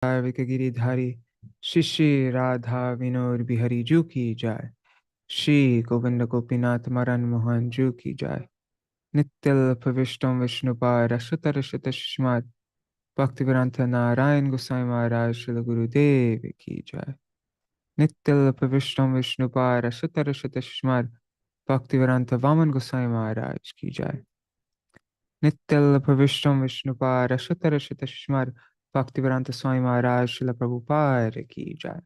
गिरिधारी शिष्य राधा विनोद बिहारी जू की जाय। श्री गोविंद गोपीनाथ मरन मोहन जू की जाय। नित्यल प्रविष्टम विष्णुपाद अशुतर शतस्मात् भक्तिवेदांत नारायण गोसाई महाराज श्री गुरुदेव की जाय। नित्यल प्रविष्टम विष्णुपाद अशुतर शतस्मात् भक्तिवेदांत वामन गोसाई महाराज की जाय। नित्यल प्रविष्टम विष्णुपाद अशुतर शतस्मात् भक्तिवेदांत स्वामी महाराज श्रील प्रभुपाद की जाय।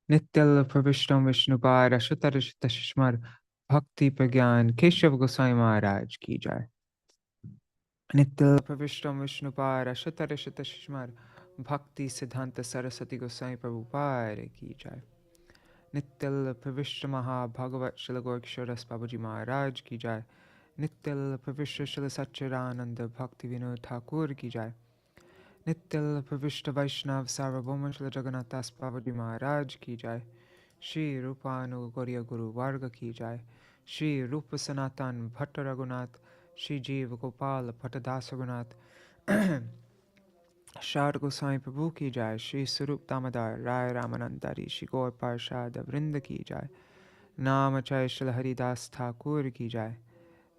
नित्यल प्रविष्टम विष्णुपाद अशुतर शतस्मात् भक्ति प्रज्ञान केशव गोसाई महाराज की जाय। नित्यल प्रविष्टम विष्णुपाद अशुतर शतस्मात् भक्ति सिद्धांत सरस्वती गोसाई प्रभुपाद की जाय। नित्यल प्रविष्ट महाभागवत श्री गौर किशोरदास बाबूजी महाराज की जाय। नित्यल प्रविष्ट श्री सच्चिदानंद भक्ति विनोद ठाकुर की जाय। नित्यल प्रविष्ट वैष्णव सार्वभौम श्री जगन्नाथ दास बाबूजी महाराज की जाय। श्री रूपानुगौर्य गुरु वर्ग की जाय। श्री रूप सनातन भट्ट रघुनाथ श्री जीव गोपाल भट्टदास रघुनाथ शारद गोसाई प्रभु की जाय। श्री स्वरूप दामोदर राय रामानंदारी श्री गौर पार्षद वृंद की जाय। नाम चय श्री हरिदास ठाकुर की जाय।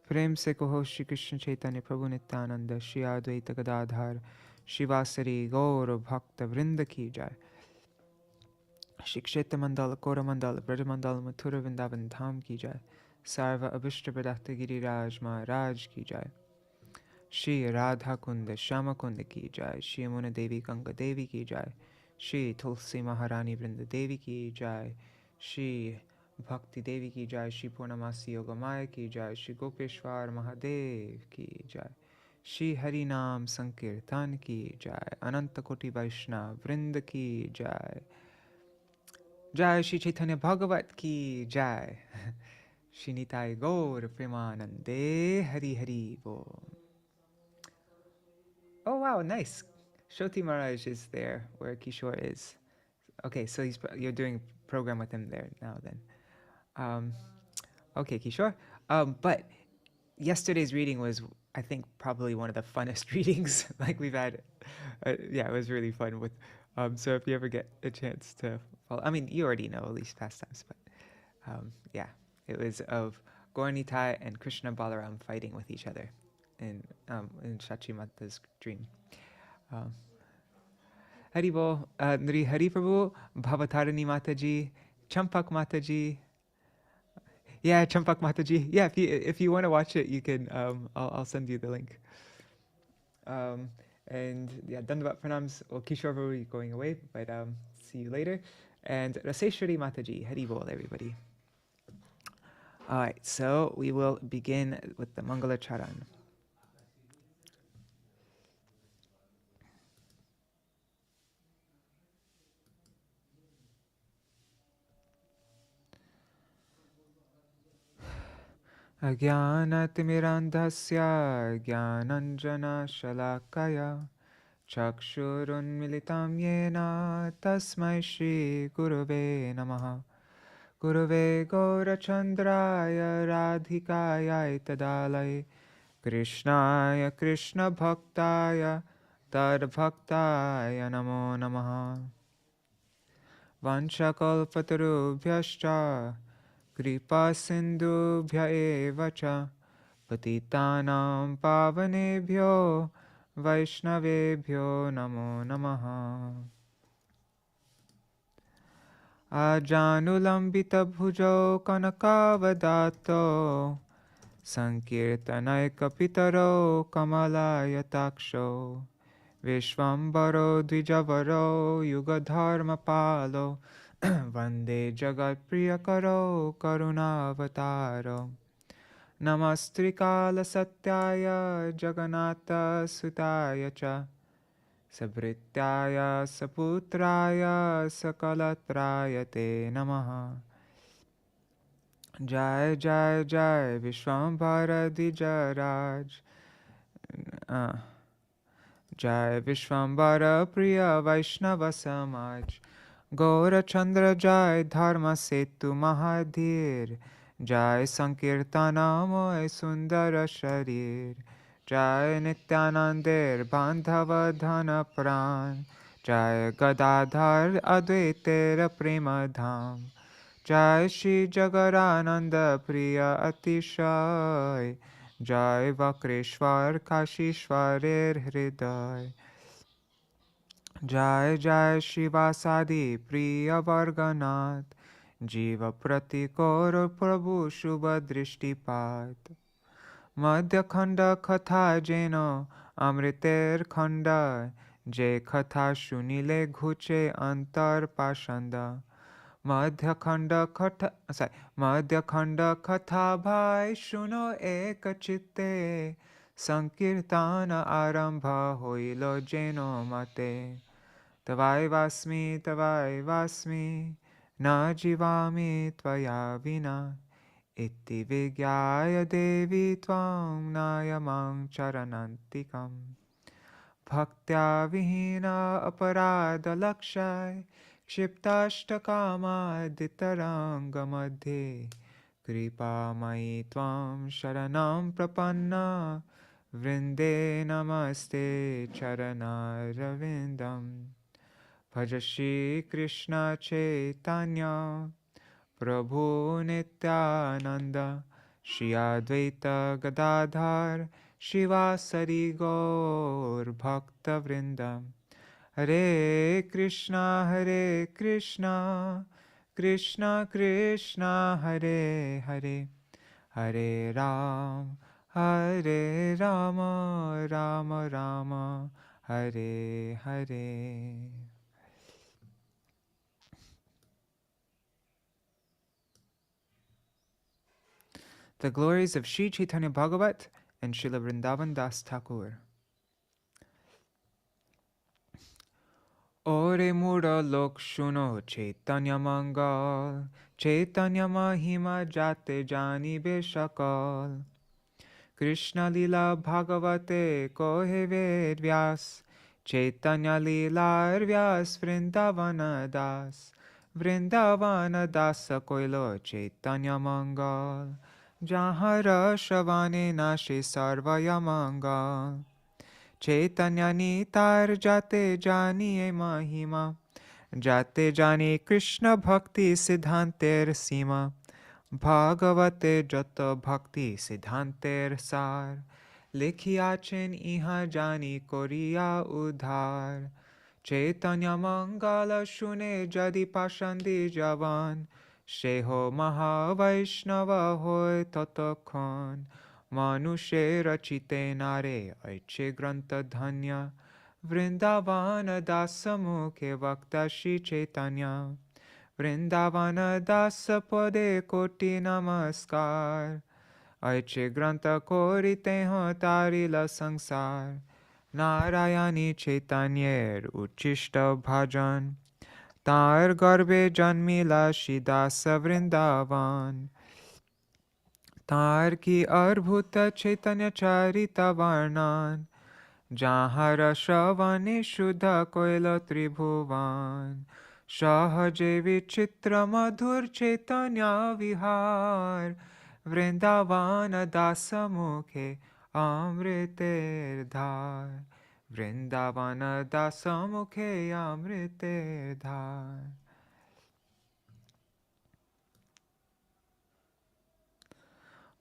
प्रेम से कहो श्री कृष्ण चैतन्य प्रभु नित्यानंद श्री अद्वैत गदाधर शिवासरी गौर भक्त वृंद की जाय। श्री क्षेत्र मंडल कोरमंडल ब्रजमंडल मथुरा वृंदावन धाम की जाय। सर्व अभिष्ट प्रदत्त गिरिराज महाराज की जाय। श्री राधा कुंद श्याम कुंद की जाय। श्री यमुना देवी गंगा देवी की जाय। श्री तुलसी महारानी वृंद देवी की जाय। श्री भक्ति देवी की जाय। श्री पूर्णमासी योगमाया की जाय। श्री गोपेश्वर महादेव की जाय। श्री हरि नाम संकीर्तन की जाय। अनंत कोटि वैष्णव वृंद की जाय। जय श्री चैतन्य भागवत की जय। श्री निताई गौर प्रेमानंदे हरि हरि बोल। Oh wow, nice. Shoti Maharaj is there where Kishore is. Okay, so you're doing program with him there now then. Okay, Kishore. But yesterday's reading was, I think, probably one of the funnest readings like we've had. Yeah, it was really fun with. So if you ever get a chance to follow, I mean, you already know at least pastimes, but yeah, it was of Gaura and Nitāi and Krishna Balaram fighting with each other in Shachi Mata's dream. Haribo, Nri Hari Prabhu, Bhavatarani Mataji, Champak Mataji. Yeah, Champak Mataji. Yeah, if you want to watch it, you can. I'll send you the link. And yeah, Dandavat Pranams. Well, Kishore Prabhu is going away, but see you later. And Raseshwari Mataji. Hari Bol, everybody. All right, so we will begin with the Mangala Charan. Ajnanatimirandhasya jnananjana shalakaya chakshurunmilitam yena tasmai shri gurave namaha. Gurave gaurachandraya radhikaya tadalaya krishnaya krishna bhaktaya tadbhaktaya namo namaha. Vanchakalpatarubhyascha Kripa sindhubhya eva cha patitanam pavanebhyo vaishnavebhyo namo namaha. Ajanulambita bhujo kanakavadato saṅkīrtanaikapitaro kamalaya-taksho Vishvambaro dvijavaro yugadharmapalo Vande Jagat Priyakaro Karunavataro Namastrikala Satyaya Jagannatha Sutaya Cha Sabhrityaya Saputraya Sakalatraya Te Namaha. Jai Jai Jai Vishwambara Dijaraj Jai Vishwambara Priya Vaishnava Samaj Gaura Chandra Jai Dharma Setu Mahadhir Jai Saṅkīrtana Moy Sundara Sharir Jai Nityanandir Bandhava Dhana Pran Jai Gadadhar Advaitera Prema Dham. Jai Shri Jagadananda Priya Atishay. Jai Vakreshwar Kashishwarer Hriday. Jai Jai Śrīvāsadi Priya Varganath. Jiva Pratikor Prabhu Shubha Drishtipat. Madhya-khaṇḍa Katha Jeno Amriter Khanda. Je Katha Shunile Ghuche Antar Pashanda. Madhya-khaṇḍa Katha Bhai Shuno Eka Chitte. Saṅkīrtana Arambha Hoilo Jeno Mate. Tavai Vasmi, na jivami tvaya vina. Iti vigyaya devi tvam nayamang charanantikam. Bhaktya vihina aparada lakshay. Kshiptastakama ditaranga madhe. Kripa mai tvam sharanam prapanna. Vrinde namaste charanaravindam. Bhaja Shri Krishna Chaitanya Prabhu Nityananda Shri Advaita Gadadhar Shivasari Gaur Bhakta Vrinda. Hare Krishna Krishna Krishna Hare Hare, Hare Ram Rama Rama Hare Hare. The glories of Śrī Caitanya-bhāgavata and Srila Vrindavan Das Thakur. Ore mura lok shuno Chaitanya mangal, Chaitanya mahima jate jani beshakal. Krishna lila bhagavate kohe ved vyas, Chaitanya lila vyas Vrindavana das. Vrindavana das koilo Chaitanya mangal, Jahan rashavane nashe sarvaya mangal. Chaitanya Nitāi jate janiye mahima, Jate jani Krishna bhakti siddhanter sima. Bhagavate jata bhakti siddhanter sar, Likhiachen iha jani koriya udhar. Chaitanya mangala shune jadi pashandi javan, Sheho Mahavaishnava hoy tatakhon. Manushe rachite nare aiche granta dhanya, Vrindavana dasa mukhe vakta Shri Caitanya. Vrindavana dasa pade koti namaskar, Aiche granta korite ho tarila sangsar. Narayani Chaitanyer uchishta bhajan, Tar garbe janmila Shidasa Vrindavan. तार की अर्भुत चैतन्य चारिता वर्णन, जहाँ रसवने शुद्ध कोयल त्रिभुवन. सहजे विचित्र मधुर चैतन्य विहार, वृंदावन दास मुखे अमृतेर धार. वृंदावन दास मुखे अमृतेर धार.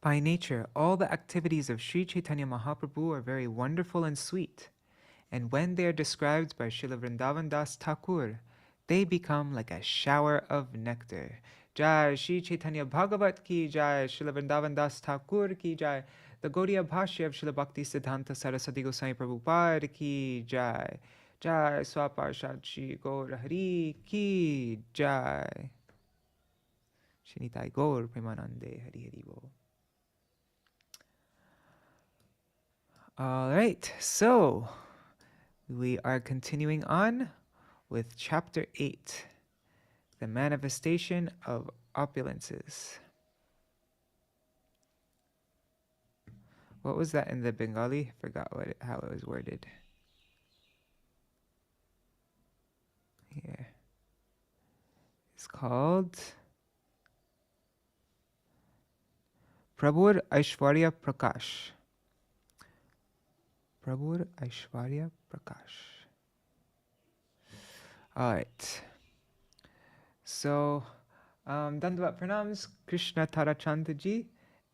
By nature, all the activities of Śrī Caitanya Mahāprabhu are very wonderful and sweet, and when they are described by Srila Vrindavan Das Thakur, they become like a shower of nectar. Jai Śrī Caitanya-bhāgavata ki jai, Srila Vrindavan Das Thakur ki jai. The Gaudiya Bhashya of Srila Bhakti Siddhanta Saraswati Goswami Prabhupada ki jai. Jai Swaparshad Shri Gaura Hari ki jai. Shri Nitāi Gaur Premanande Hari Hari Bol. All right, so we are continuing on with chapter 8, the manifestation of opulences. What was that in the Bengali? Forgot how it was worded. Here. It's called Prabhur Aishwarya Prakash. Prabhur Aishwarya Prakash. All right. So, Dandavat Pranams, Krishna Tarachantaji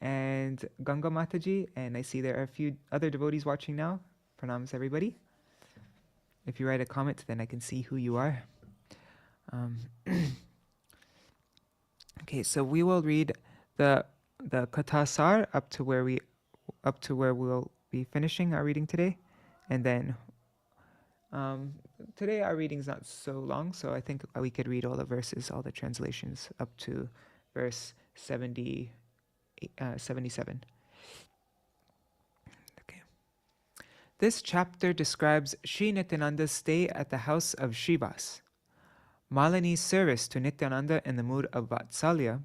and Ganga Mataji. And I see there are a few other devotees watching now. Pranams, everybody. If you write a comment, then I can see who you are. Okay, so we will read the Kathasar up to where we'll be finishing our reading today, and then today our reading's not so long, so I think we could read all the verses, all the translations up to verse 77. Okay. This chapter describes Śrī Nityananda's stay at the house of Śrīvāsa, Malini's service to Nityananda in the mood of Vatsalya,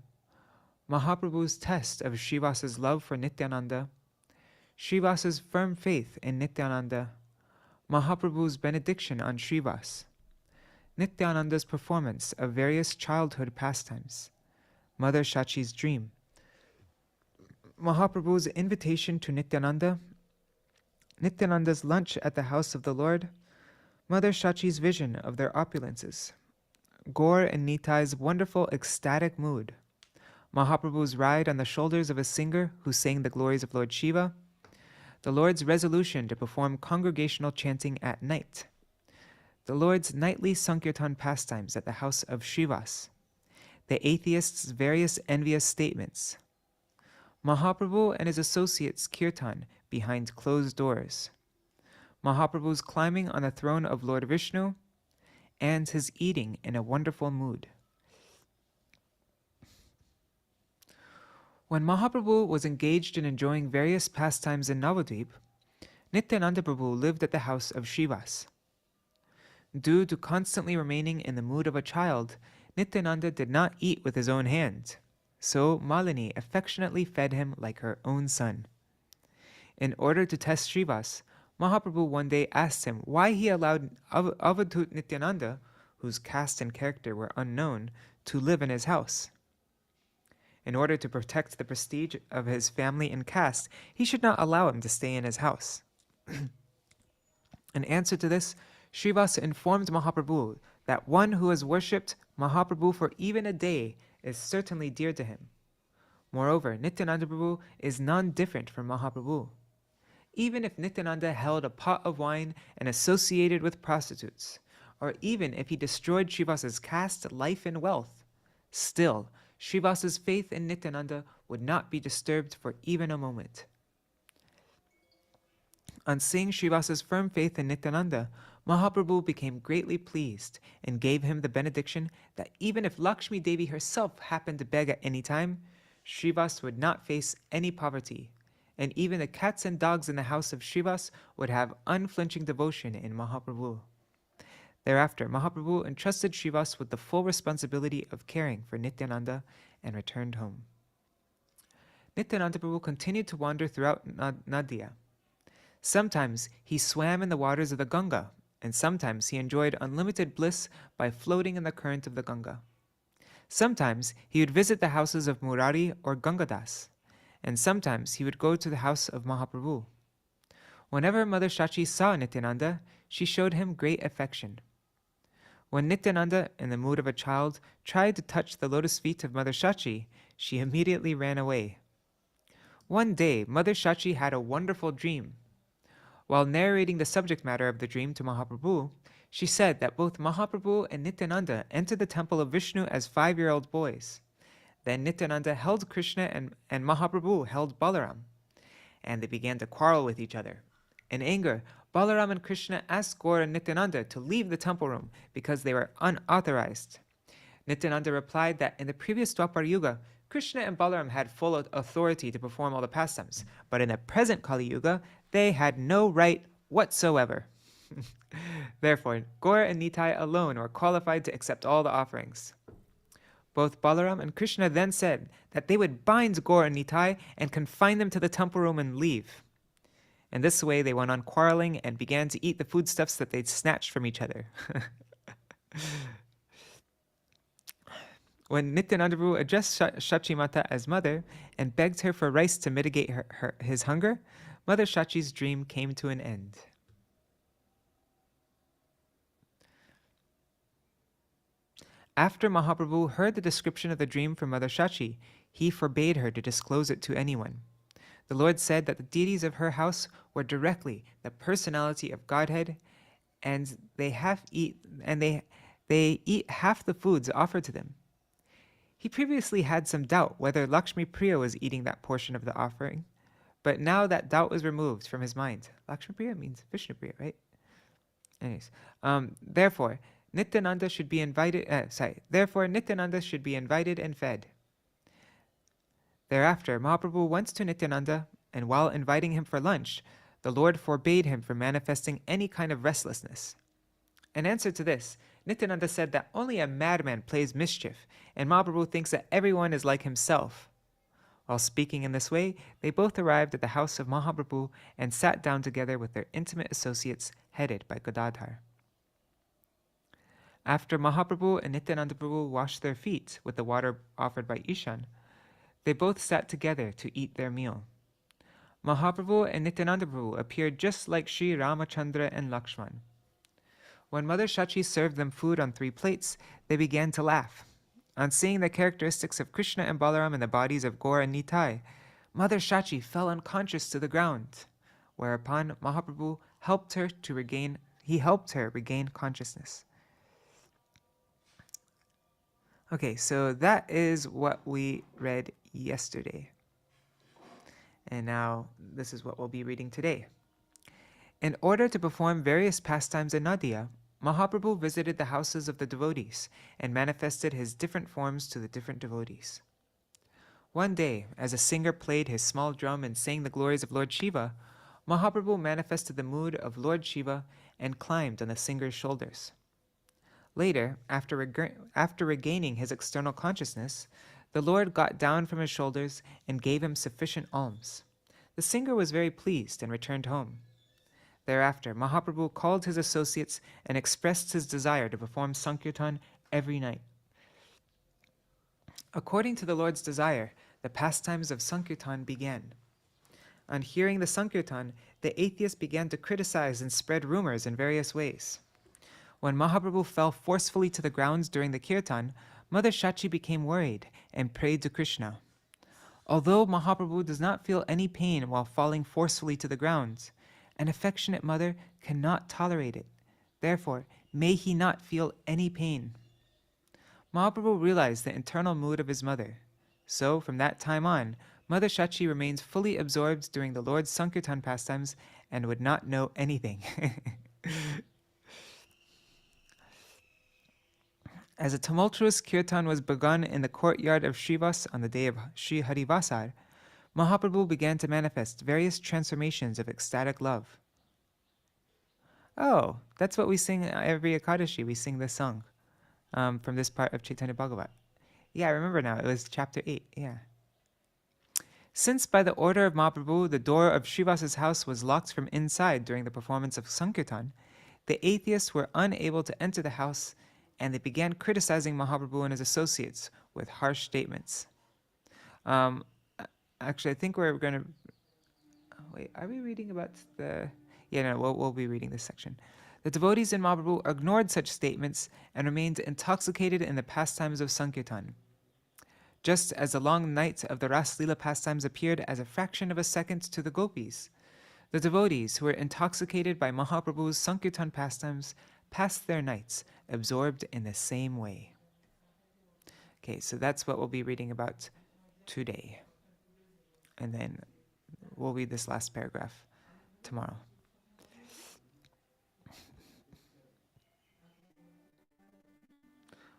Mahāprabhu's test of Śrīvāsa's love for Nityananda, Śrīvāsa's firm faith in Nityananda, Mahāprabhu's benediction on Śrīvāsa, Nityananda's performance of various childhood pastimes, Mother Shachi's dream, Mahāprabhu's invitation to Nityananda, Nityananda's lunch at the house of the Lord, Mother Shachi's vision of their opulences, Gaura and Nitāi's wonderful ecstatic mood, Mahāprabhu's ride on the shoulders of a singer who sang the glories of Lord Śiva, the Lord's resolution to perform congregational chanting at night, the Lord's nightly saṅkīrtan pastimes at the house of Śrīvāsa, the atheists' various envious statements, Mahāprabhu and his associates' kirtan behind closed doors, Mahāprabhu's climbing on the throne of Lord Vishnu, and his eating in a wonderful mood. When Mahāprabhu was engaged in enjoying various pastimes in Navadvip, Nityananda Prabhu lived at the house of Śrīvāsa. Due to constantly remaining in the mood of a child, Nityananda did not eat with his own hand, so Malini affectionately fed him like her own son. In order to test Śrīvāsa, Mahāprabhu one day asked him why he allowed Avadhut Nityananda, whose caste and character were unknown, to live in his house. In order to protect the prestige of his family and caste, he should not allow him to stay in his house. In answer to this, Śrīvāsa informed Mahāprabhu that one who has worshipped Mahāprabhu for even a day is certainly dear to him. Moreover, Nityananda Prabhu is none different from Mahāprabhu. Even if Nityananda held a pot of wine and associated with prostitutes, or even if he destroyed Śrīvāsa's caste, life, and wealth, still, Śrīvāsa's faith in Nityananda would not be disturbed for even a moment. On seeing Śrīvāsa's firm faith in Nityananda, Mahāprabhu became greatly pleased and gave him the benediction that even if Lakshmi Devi herself happened to beg at any time, Śrīvāsa would not face any poverty, and even the cats and dogs in the house of Śrīvāsa would have unflinching devotion in Mahāprabhu. Thereafter, Mahāprabhu entrusted Śrīvāsa with the full responsibility of caring for Nityananda and returned home. Nityananda Prabhu continued to wander throughout Nadia. Sometimes he swam in the waters of the Ganga, and sometimes he enjoyed unlimited bliss by floating in the current of the Ganga. Sometimes he would visit the houses of Murari or Gangadas, and sometimes he would go to the house of Mahāprabhu. Whenever Mother Shachi saw Nityananda, she showed him great affection. When Nityananda, in the mood of a child, tried to touch the lotus feet of Mother Shachi, she immediately ran away. One day, Mother Shachi had a wonderful dream. While narrating the subject matter of the dream to Mahāprabhu, she said that both Mahāprabhu and Nityananda entered the temple of Vishnu as 5-year-old boys. Then Nityananda held Krishna and Mahāprabhu held Balaram, and they began to quarrel with each other. In anger, Balaram and Krishna asked Gaura and Nityananda to leave the temple room because they were unauthorized. Nityananda replied that in the previous Dwapara Yuga, Krishna and Balaram had full authority to perform all the pastimes, but in the present Kali Yuga, they had no right whatsoever. Therefore, Gaura and Nitāi alone were qualified to accept all the offerings. Both Balaram and Krishna then said that they would bind Gaura and Nitāi and confine them to the temple room and leave. In this way, they went on quarreling and began to eat the foodstuffs that they'd snatched from each other. When Nityananda Prabhu addressed Shachi Mata as mother and begged her for rice to mitigate his hunger, Mother Shachi's dream came to an end. After Mahaprabhu heard the description of the dream from Mother Shachi, he forbade her to disclose it to anyone. The Lord said that the deities of her house were directly the personality of Godhead, and they eat half the foods offered to them. He previously had some doubt whether Lakshmi Priya was eating that portion of the offering, but now that doubt was removed from his mind. Lakshmi Priya means Vishnu Priya, right? Anyways, therefore, Nityananda should be invited. Therefore, Nityananda should be invited and fed. Thereafter, Mahaprabhu went to Nityananda, and while inviting him for lunch, the Lord forbade him from manifesting any kind of restlessness. In answer to this, Nityananda said that only a madman plays mischief, and Mahaprabhu thinks that everyone is like himself. While speaking in this way, they both arrived at the house of Mahaprabhu and sat down together with their intimate associates headed by Gadadhar. After Mahaprabhu and Nityananda Prabhu washed their feet with the water offered by Ishan, they both sat together to eat their meal. Mahaprabhu and Nityananda Prabhu appeared just like Sri Ramachandra and Lakshman. When Mother Shachi served them food on 3 plates, they began to laugh. On seeing the characteristics of Krishna and Balaram in the bodies of Gaura and Nitāi, Mother Shachi fell unconscious to the ground, whereupon Mahaprabhu helped her regain consciousness. Okay, so that is what we read yesterday. And now this is what we'll be reading today. In order to perform various pastimes in Nadia, Mahaprabhu visited the houses of the devotees and manifested his different forms to the different devotees. One day, as a singer played his small drum and sang the glories of Lord Śiva, Mahaprabhu manifested the mood of Lord Śiva and climbed on the singer's shoulders. Later, after regaining his external consciousness, the Lord got down from his shoulders and gave him sufficient alms. The singer was very pleased and returned home. Thereafter, Mahaprabhu called his associates and expressed his desire to perform saṅkīrtan every night. According to the Lord's desire, the pastimes of saṅkīrtan began. On hearing the saṅkīrtan, the atheists began to criticize and spread rumors in various ways. When Mahaprabhu fell forcefully to the ground during the kirtan, Mother Shachi became worried and prayed to Krishna. Although Mahaprabhu does not feel any pain while falling forcefully to the ground, an affectionate mother cannot tolerate it. Therefore, may he not feel any pain. Mahaprabhu realized the internal mood of his mother. So, from that time on, Mother Shachi remains fully absorbed during the Lord's saṅkīrtan pastimes and would not know anything. As a tumultuous kirtan was begun in the courtyard of Śrīvāsa on the day of Śrī Harivāsara, Mahaprabhu began to manifest various transformations of ecstatic love. Oh, that's what we sing every Ekadashi. We sing this song from this part of Caitanya-bhāgavata. Yeah, I remember now. It was chapter 8. Yeah. Since by the order of Mahaprabhu, the door of Śrīvāsa's house was locked from inside during the performance of saṅkīrtan, the atheists were unable to enter the house, and they began criticizing Mahaprabhu and his associates with harsh statements. Actually, I think we're going to... Wait, are we reading about the... Yeah, no, we'll be reading this section. The devotees in Mahaprabhu ignored such statements and remained intoxicated in the pastimes of saṅkīrtan. Just as the long night of the Ras Lila pastimes appeared as a fraction of a second to the gopis, the devotees who were intoxicated by Mahaprabhu's saṅkīrtan pastimes passed their nights absorbed in the same way. Okay, so that's what we'll be reading about today. And then we'll read this last paragraph tomorrow.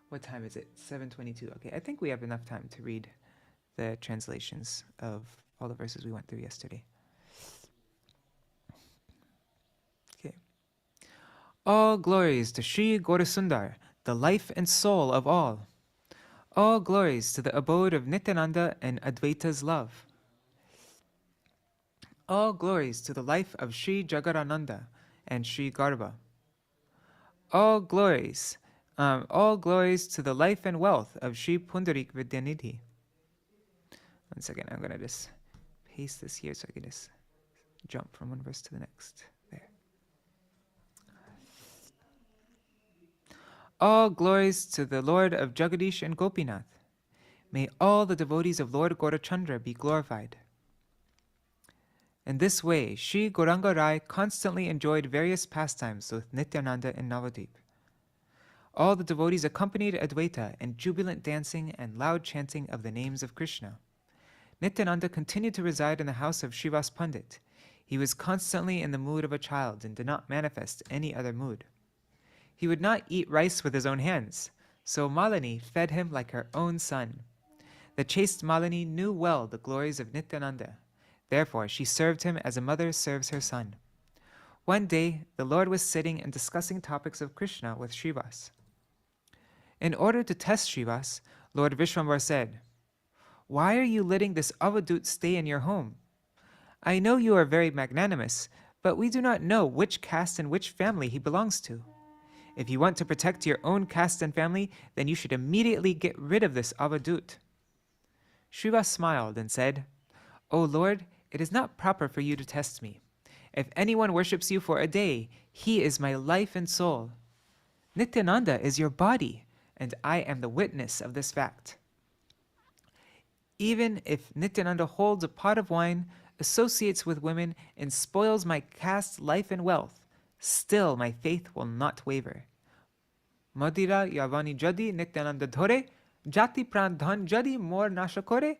What time is it? 7:22. Okay, I think we have enough time to read the translations of all the verses we went through yesterday. Okay. All glories to Sri Gaurasundar, the life and soul of all. All glories to the abode of Nityananda and Advaita's love. All glories to the life of Sri Jagadananda and Sri Garbha. All glories to the life and wealth of Sri Pundarik Vidyanidhi. One second, I'm going to just paste this here so I can just jump from one verse to the next. There. All glories to the Lord of Jagadish and Gopinath. May all the devotees of Lord Gaurachandra be glorified. In this way, Sri Gauranga Rai constantly enjoyed various pastimes with Nityananda and Navadip. All the devotees accompanied Advaita in jubilant dancing and loud chanting of the names of Krishna. Nityananda continued to reside in the house of Śrīvāsa Pandit. He was constantly in the mood of a child and did not manifest any other mood. He would not eat rice with his own hands, so Malini fed him like her own son. The chaste Malini knew well the glories of Nityananda. Therefore, she served him as a mother serves her son. One day, the Lord was sitting and discussing topics of Krishna with Śrīvāsa. In order to test Śrīvāsa, Lord Vishwambar said, "Why are you letting this avadut stay in your home? I know you are very magnanimous, but we do not know which caste and which family he belongs to. If you want to protect your own caste and family, then you should immediately get rid of this avadut." Śrīvāsa smiled and said, "O Lord, it is not proper for you to test me. If anyone worships you for a day, he is my life and soul. Nityananda is your body, and I am the witness of this fact. Even if Nityananda holds a pot of wine, associates with women, and spoils my caste, life, and wealth, still my faith will not waver. Madhira yavani jadi Nityananda dhore, jati pran dhan jadi mor nasha kore,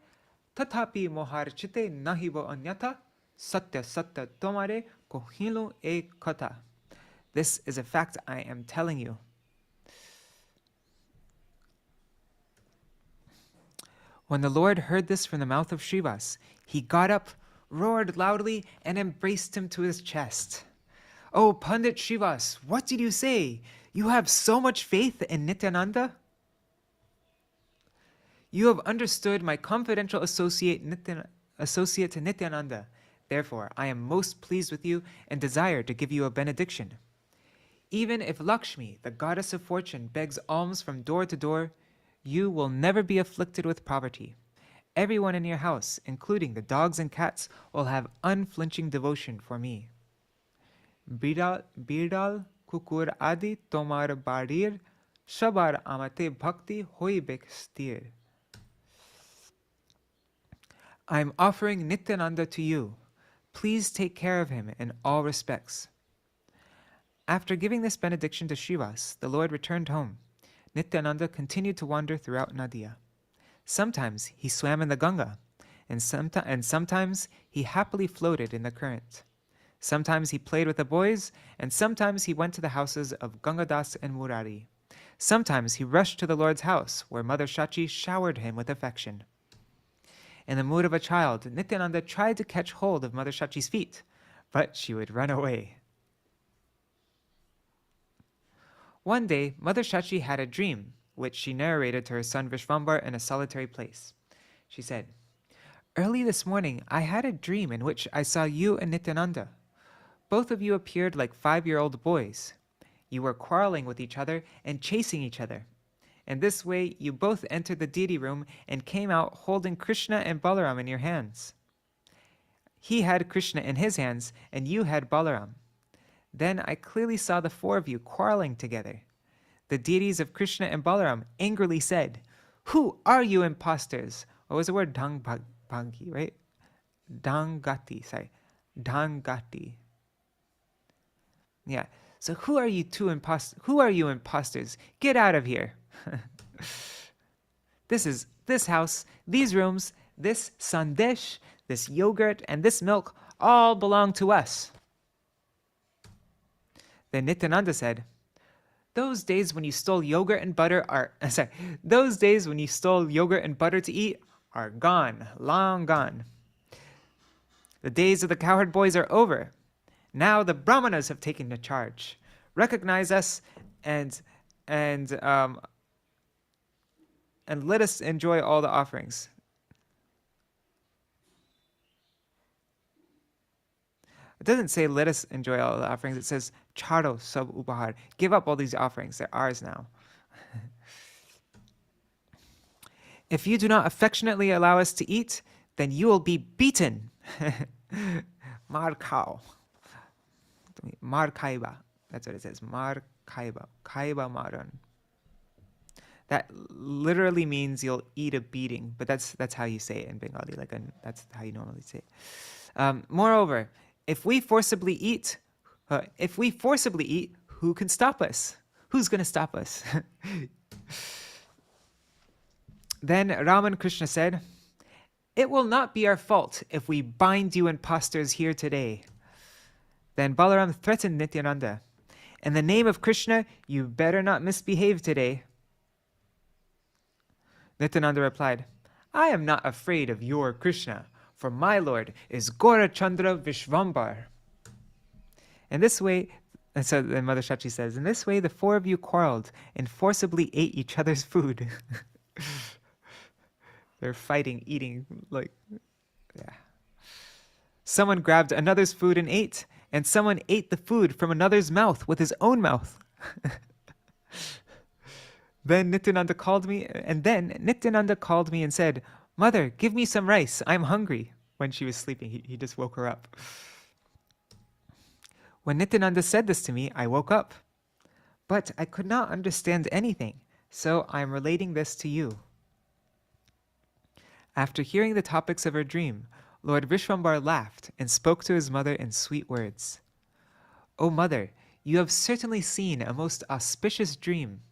tathapi mohar chite nahibo anyatha, satya satya tomare kohilu e katha." This is a fact I am telling you. When the Lord heard this from the mouth of Śrīvāsa, he got up, roared loudly, and embraced him to his chest. "Oh, Pandit Śrīvāsa, what did you say? You have so much faith in Nityananda? You have understood my confidential associate Nityananda. Therefore, I am most pleased with you and desire to give you a benediction. Even if Lakshmi, the goddess of fortune, begs alms from door to door, you will never be afflicted with poverty. Everyone in your house, including the dogs and cats, will have unflinching devotion for me. Birdal kukur adi tomar barir, shabar amate bhakti hoibek stir." I am offering Nityananda to you. Please take care of him in all respects. After giving this benediction to Śrīvāsa, the Lord returned home. Nityananda continued to wander throughout Nadia. Sometimes he swam in the Ganga, and sometimes he happily floated in the current. Sometimes he played with the boys, and sometimes he went to the houses of Gangadas and Murari. Sometimes he rushed to the Lord's house, where Mother Shachi showered him with affection. In the mood of a child, Nityananda tried to catch hold of Mother Shachi's feet, but she would run away. One day, Mother Shachi had a dream, which she narrated to her son Vishvambar in a solitary place. She said, "Early this morning, I had a dream in which I saw you and Nityananda. Both of you appeared like 5-year-old boys. You were quarreling with each other and chasing each other. In this way, you both entered the deity room and came out holding Krishna and Balaram in your hands. He had Krishna in his hands, and you had Balaram. Then I clearly saw the 4 of you quarreling together. The deities of Krishna and Balaram angrily said, 'Who are you imposters?'" What was the word? Dangbangi, right? Dangati. Yeah. So who are you imposters? Get out of here. This house, these rooms, this sandesh, this yogurt, and this milk all belong to us. Then Nityananda said, those days when you stole yogurt and butter to eat are gone, long gone. The days of the cowherd boys are over. Now the brahmanas have taken the charge. Recognize us and let us enjoy all the offerings. It doesn't say let us enjoy all the offerings. It says charo sab upahar. Give up all these offerings. They're ours now. If you do not affectionately allow us to eat, then you will be beaten. Mar khao. Mar khaiba. That's what it says. Mar khaiba. Khaiba maran. That literally means you'll eat a beating, but that's how you say it in Bengali. That's how you normally say it. Moreover, if we forcibly eat, who can stop us? Who's going to stop us? Then Ram and Krishna said, "It will not be our fault if we bind you impostors here today." Then Balaram threatened Nityananda, "In the name of Krishna, you better not misbehave today." Nityananda replied, "I am not afraid of your Krishna, for my Lord is Gaura Chandra Vishvambar." In this way, and so then Mother Shachi says, in this way the four of you quarreled and forcibly ate each other's food. They're fighting, eating, yeah. Someone grabbed another's food and ate, and someone ate the food from another's mouth with his own mouth. Then Nityananda called me and said, "Mother, give me some rice. I'm hungry." When she was sleeping, he just woke her up. When Nityananda said this to me, I woke up. But I could not understand anything, so I am relating this to you. After hearing the topics of her dream, Lord Vishvambar laughed and spoke to his mother in sweet words. "O mother, you have certainly seen a most auspicious dream.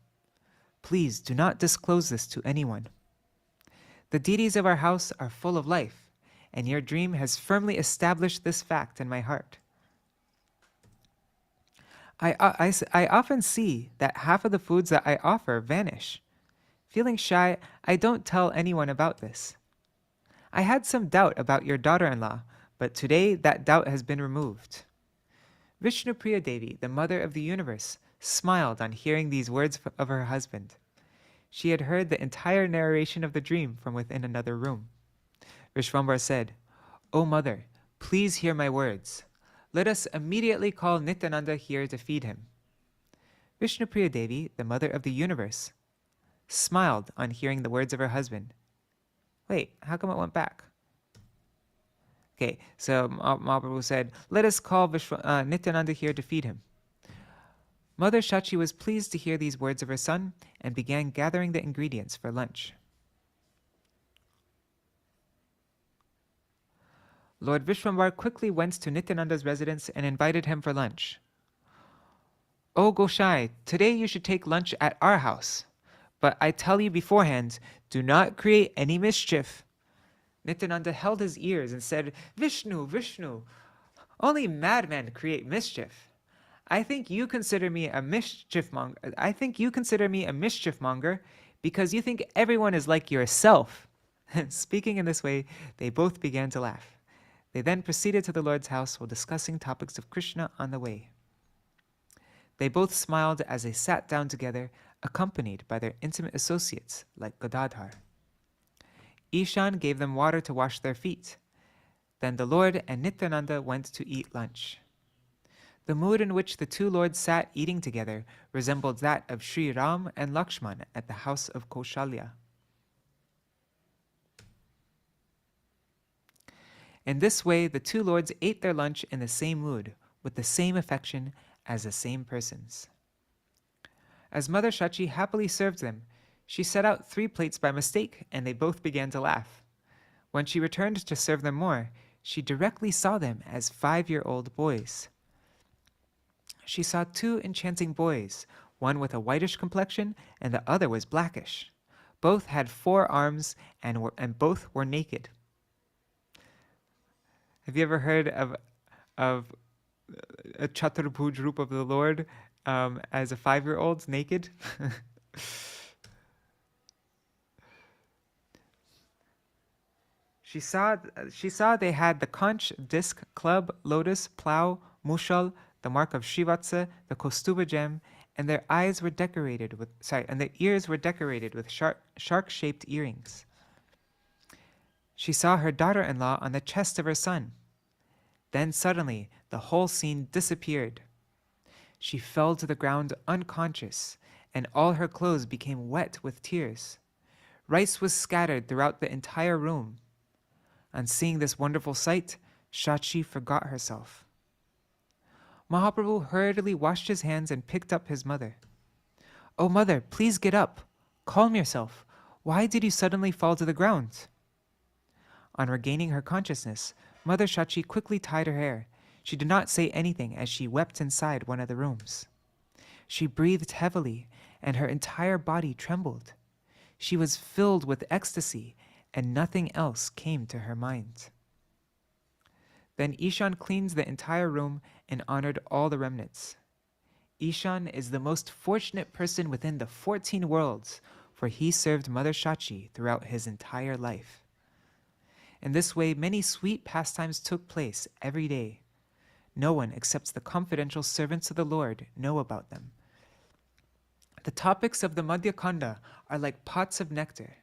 Please do not disclose this to anyone. The deities of our house are full of life, and your dream has firmly established this fact in my heart. I often see that half of the foods that I offer vanish. Feeling shy, I don't tell anyone about this. I had some doubt about your daughter-in-law, but today that doubt has been removed." Vishnupriya Devi, the mother of the universe, smiled on hearing these words of her husband. She had heard the entire narration of the dream from within another room. Vishvambar said, "O mother, please hear my words. Let us immediately call Nityananda here to feed him." Vishnupriya Devi, the mother of the universe, smiled on hearing the words of her husband. Wait, how come it went back? Okay, so Mahāprabhu said, "Let us call Nityananda here to feed him." Mother Shachi was pleased to hear these words of her son and began gathering the ingredients for lunch. Lord Vishvambar quickly went to Nityananda's residence and invited him for lunch. "O Goshai, today you should take lunch at our house. But I tell you beforehand, do not create any mischief." Nityananda held his ears and said, "Vishnu, Vishnu, only madmen create mischief. I think you consider me a mischief monger because you think everyone is like yourself." Speaking in this way, they both began to laugh. They then proceeded to the Lord's house while discussing topics of Krishna on the way. They both smiled as they sat down together, accompanied by their intimate associates like Gadadhar. Ishan gave them water to wash their feet. Then the Lord and Nityananda went to eat lunch. The mood in which the two lords sat eating together resembled that of Sri Ram and Lakshman at the house of Kaushalya. In this way, the two lords ate their lunch in the same mood, with the same affection as the same persons. As Mother Shachi happily served them, she set out 3 plates by mistake, and they both began to laugh. When she returned to serve them more, she directly saw them as 5-year-old boys. She saw 2 enchanting boys, one with a whitish complexion and the other was blackish. Both had 4 arms and both were naked. Have you ever heard of a Chaturbhuj Rup of the Lord as a 5-year-old naked? She saw they had the conch, disc, club, lotus, plow, mushal, the mark of Śrīvāsa, the Kaustuba gem, and their ears were decorated with shark-shaped earrings. She saw her daughter-in-law on the chest of her son. Then suddenly the whole scene disappeared. She fell to the ground unconscious, and all her clothes became wet with tears. Rice was scattered throughout the entire room. On seeing this wonderful sight, Shachi forgot herself. Mahāprabhu hurriedly washed his hands and picked up his mother. "Oh, mother, please get up. Calm yourself. Why did you suddenly fall to the ground? On regaining her consciousness, Mother Shachi quickly tied her hair. She did not say anything as she wept inside one of the rooms. She breathed heavily, and her entire body trembled. She was filled with ecstasy, and nothing else came to her mind. Then Ishan cleansed the entire room and honored all the remnants. Ishan is the most fortunate person within the 14 worlds, for he served Mother Shachi throughout his entire life. In this way, many sweet pastimes took place every day. No one except the confidential servants of the Lord know about them. The topics of the Madhya-khaṇḍa are like pots of nectar.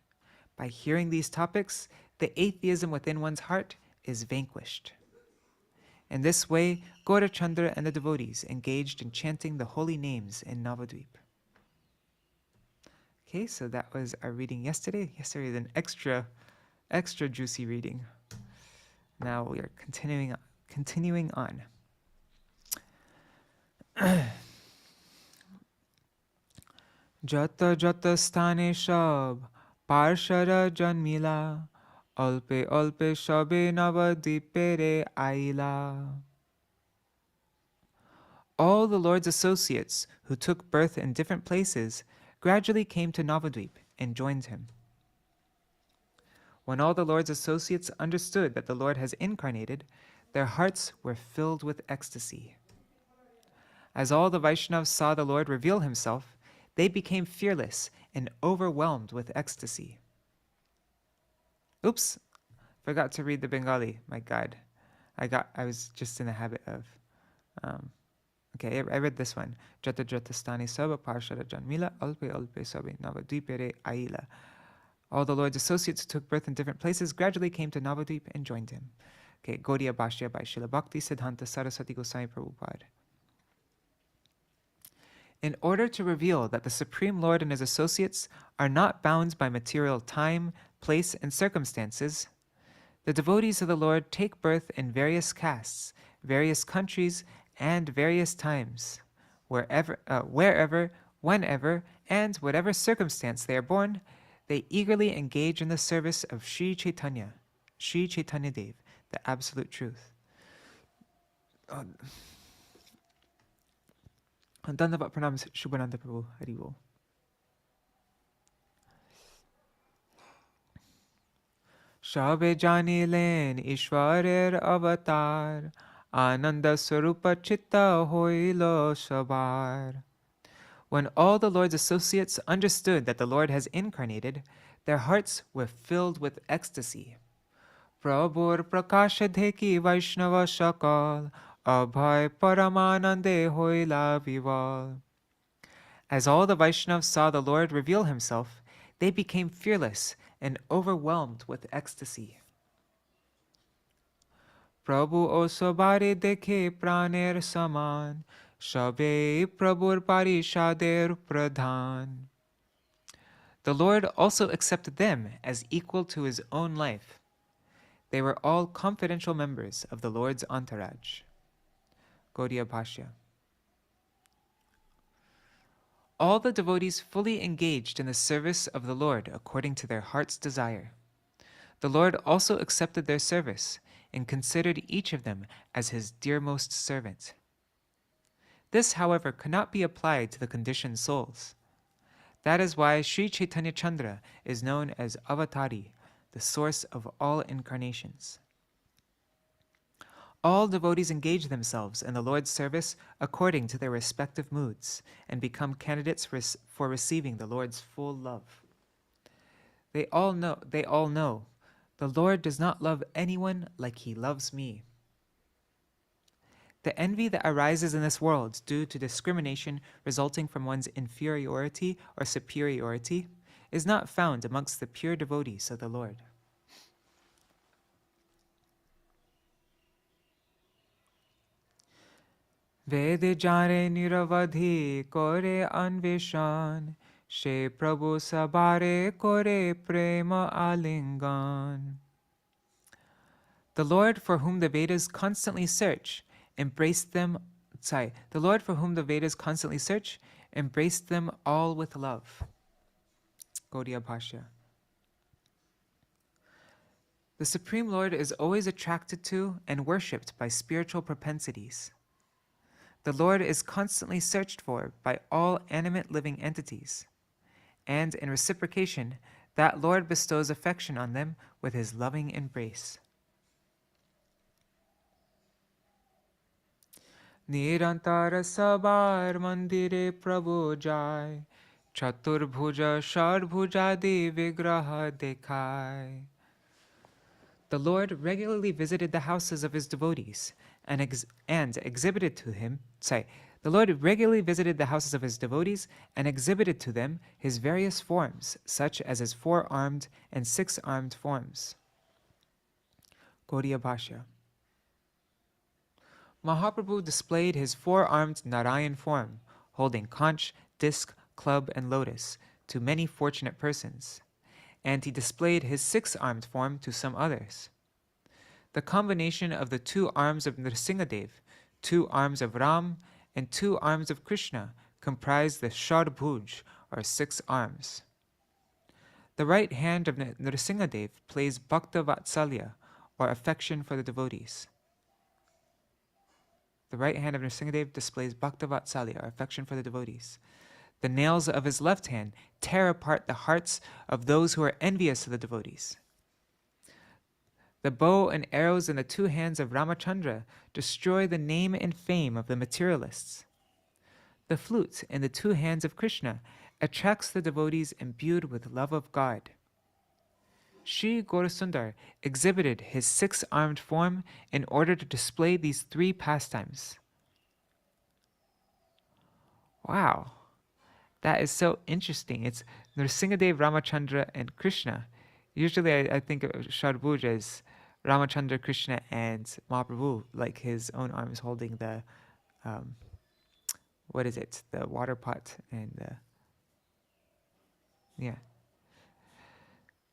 By hearing these topics, the atheism within one's heart is vanquished. In this way, Gaurachandra and the devotees engaged in chanting the holy names in Navadvip. Okay, so that was our reading yesterday. Yesterday was an extra juicy reading. Now we are continuing on. Jata jata sthane shab parshara janmila alpe alpe shabe navadipere aila. All the Lord's associates who took birth in different places gradually came to Navadvip and joined him. When all the Lord's associates understood that the Lord has incarnated, their hearts were filled with ecstasy. As all the Vaishnavas saw the Lord reveal himself, they became fearless and overwhelmed with ecstasy. Oops, forgot to read the Bengali. My God, I was just in the habit of. Okay, I read this one. Jata jata stani saba parshara janmila alpe alpe sabi navadvipere aila. All the Lord's associates who took birth in different places gradually came to Navadvip and joined him. Okay, Gaudiya Bhashya by Srila Bhakti Siddhanta Saraswati Goswami Prabhupada. In order to reveal that the Supreme Lord and his associates are not bound by material time, place, and circumstances, the devotees of the Lord take birth in various castes, various countries, and various times. Wherever, whenever, and whatever circumstance they are born, they eagerly engage in the service of Śrī Caitanya-Dev, the Absolute Truth. Dandavat pranam Shubhananda Prabhu, Haribol. Shabe janilen Ishwarer avatar, Ananda Swarupa Chitta hoilo shabar. When all the Lord's associates understood that the Lord has incarnated, their hearts were filled with ecstasy. Prabhur prakasha dheki Vaishnava shakal, Abhay Paramanande Hoila Vival. As all the Vaishnavas saw the Lord reveal himself, they became fearless and overwhelmed with ecstasy. Prabhu osobare dekhe praner saman, Shabe Prabhur parishader pradhan. The Lord also accepted them as equal to his own life. They were all confidential members of the Lord's entourage. Gaudiya Bhashya. All the devotees fully engaged in the service of the Lord according to their heart's desire. The Lord also accepted their service and considered each of them as his dearmost servant. This, however, cannot be applied to the conditioned souls. That is why Śrī Caitanya-chandra is known as Avatari, the source of all incarnations. All devotees engage themselves in the Lord's service according to their respective moods and become candidates for receiving the Lord's full love. They all know, the Lord does not love anyone like he loves me. The envy that arises in this world due to discrimination resulting from one's inferiority or superiority is not found amongst the pure devotees of the Lord. Vede jare niravadhi kore anveshan, she Prabhu sabare kore prema alingan. The Lord for whom the Vedas constantly search, embraced them all with love. Gaudiya Bhashya. The Supreme Lord is always attracted to and worshipped by spiritual propensities. The Lord is constantly searched for by all animate living entities, and in reciprocation, that Lord bestows affection on them with his loving embrace. Nirantara sabar mandire prabhu jai, chaturbhuja sharbhujadi vigraha dekhai. The Lord regularly visited the houses of his devotees and exhibited to them his various forms, such as his four-armed and six-armed forms. Gaudiya Bhashya. Mahāprabhu displayed his four-armed Narayan form, holding conch, disc, club, and lotus, to many fortunate persons, and he displayed his six-armed form to some others. The combination of the two arms of Nrsimhadev, two arms of Ram, and two arms of Krishna comprised the Sharbhuj, or six arms. The right hand of Nrsimhadev plays Bhakta Vatsalya, or affection for the devotees. The right hand of Nrsimhadev displays Bhakta Vatsalya, or affection for the devotees. The nails of his left hand tear apart the hearts of those who are envious of the devotees. The bow and arrows in the two hands of Ramachandra destroy the name and fame of the materialists. The flute in the two hands of Krishna attracts the devotees imbued with love of God. Sri Gaurasundar exhibited his six-armed form in order to display these three pastimes. Wow, that is so interesting. It's Nrsimhadev, Ramachandra, and Krishna. Usually I think of Sharbhuj as Ramachandra, Krishna, and Mahaprabhu, like his own arms holding the, the water pot and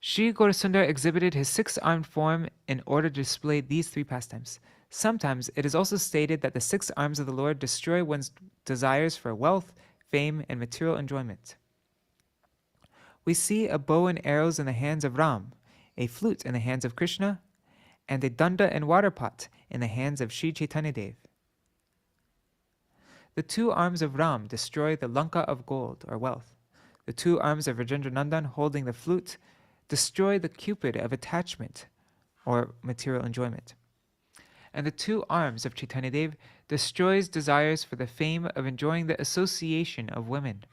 Sri Gaurasundar exhibited his six-armed form in order to display these three pastimes. Sometimes it is also stated that the six arms of the Lord destroy one's desires for wealth, fame, and material enjoyment. We see a bow and arrows in the hands of Ram, a flute in the hands of Krishna, and a danda and water pot in the hands of Śrī Caitanya-bhāgavata. The two arms of Ram destroy the Lanka of gold, or wealth. The two arms of Rajendra Nandan holding the flute destroy the cupid of attachment, or material enjoyment. And the two arms of Chaitanya-dev destroys desires for the fame of enjoying the association of women.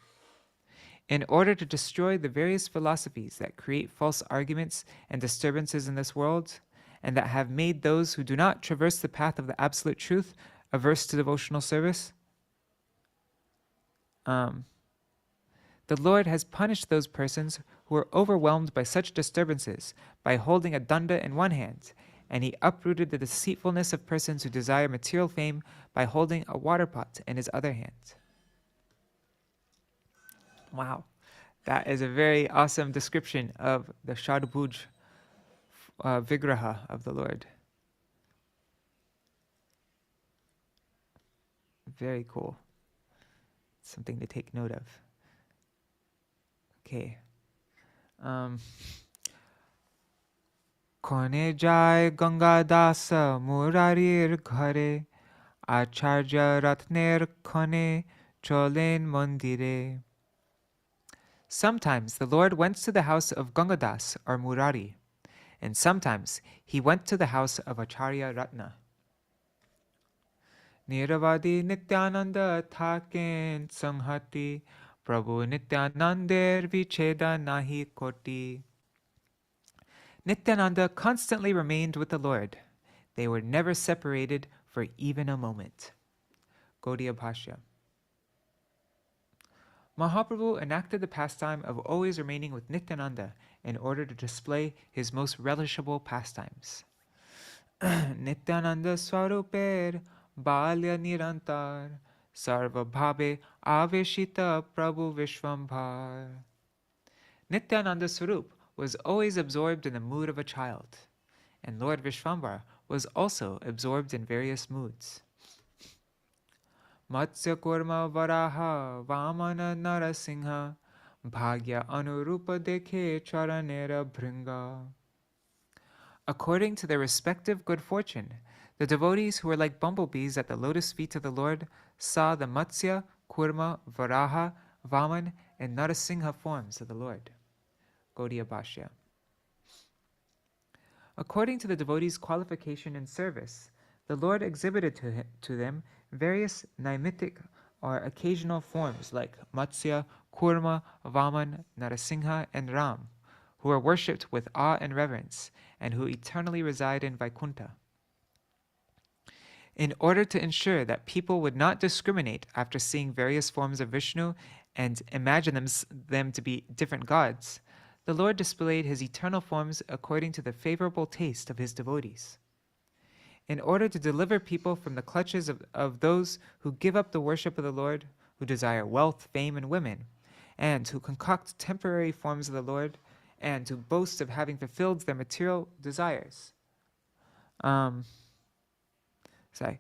In order to destroy the various philosophies that create false arguments and disturbances in this world, and that have made those who do not traverse the path of the absolute truth averse to devotional service, the Lord has punished those persons who are overwhelmed by such disturbances by holding a danda in one hand, and he uprooted the deceitfulness of persons who desire material fame by holding a water pot in his other hand. Wow, that is a very awesome description of the Sharbhuj Vigraha of the Lord. Very cool. Something to take note of. Okay. Kone jai Ganga Dasa Murarir Ghare Acharya Ratner Kone Cholen Mandire. Sometimes the Lord went to the house of Gangadas or Murari, and sometimes he went to the house of Acharya Ratna. Niravadi Nityananda Thaken Sanghati Prabhu Nityananda Vicheda Nahi Koti. Nityananda constantly remained with the Lord. They were never separated for even a moment. Gaudiya Bhashya. Mahāprabhu enacted the pastime of always remaining with Nityananda in order to display his most relishable pastimes. Nityananda Swaruper Balya Nirantar Sarva Bhabe Aveshita Prabhu Vishwambhar. Nityananda Swarup was always absorbed in the mood of a child, and Lord Vishwambhar was also absorbed in various moods. Matsya Kurma Varaha Vamana Narasingha bhagya anurupa dekhe charanera bhringa. According to their respective good fortune, the devotees who were like bumblebees at the lotus feet of the Lord saw the Matsya, Kurma, Varaha, Vaman, and Narasingha forms of the Lord. Gaudiya Bhashya. According to the devotees' qualification and service, the Lord exhibited to them various nimitic or occasional forms like Matsya, Kurma, Vaman, Narasingha, and Ram, who are worshipped with awe and reverence, and who eternally reside in Vaikuntha. In order to ensure that people would not discriminate after seeing various forms of Vishnu and imagine them to be different gods, the Lord displayed his eternal forms according to the favorable taste of his devotees. In order to deliver people from the clutches of those who give up the worship of the Lord, who desire wealth, fame, and women, and who concoct temporary forms of the Lord, and who boast of having fulfilled their material desires. Sorry,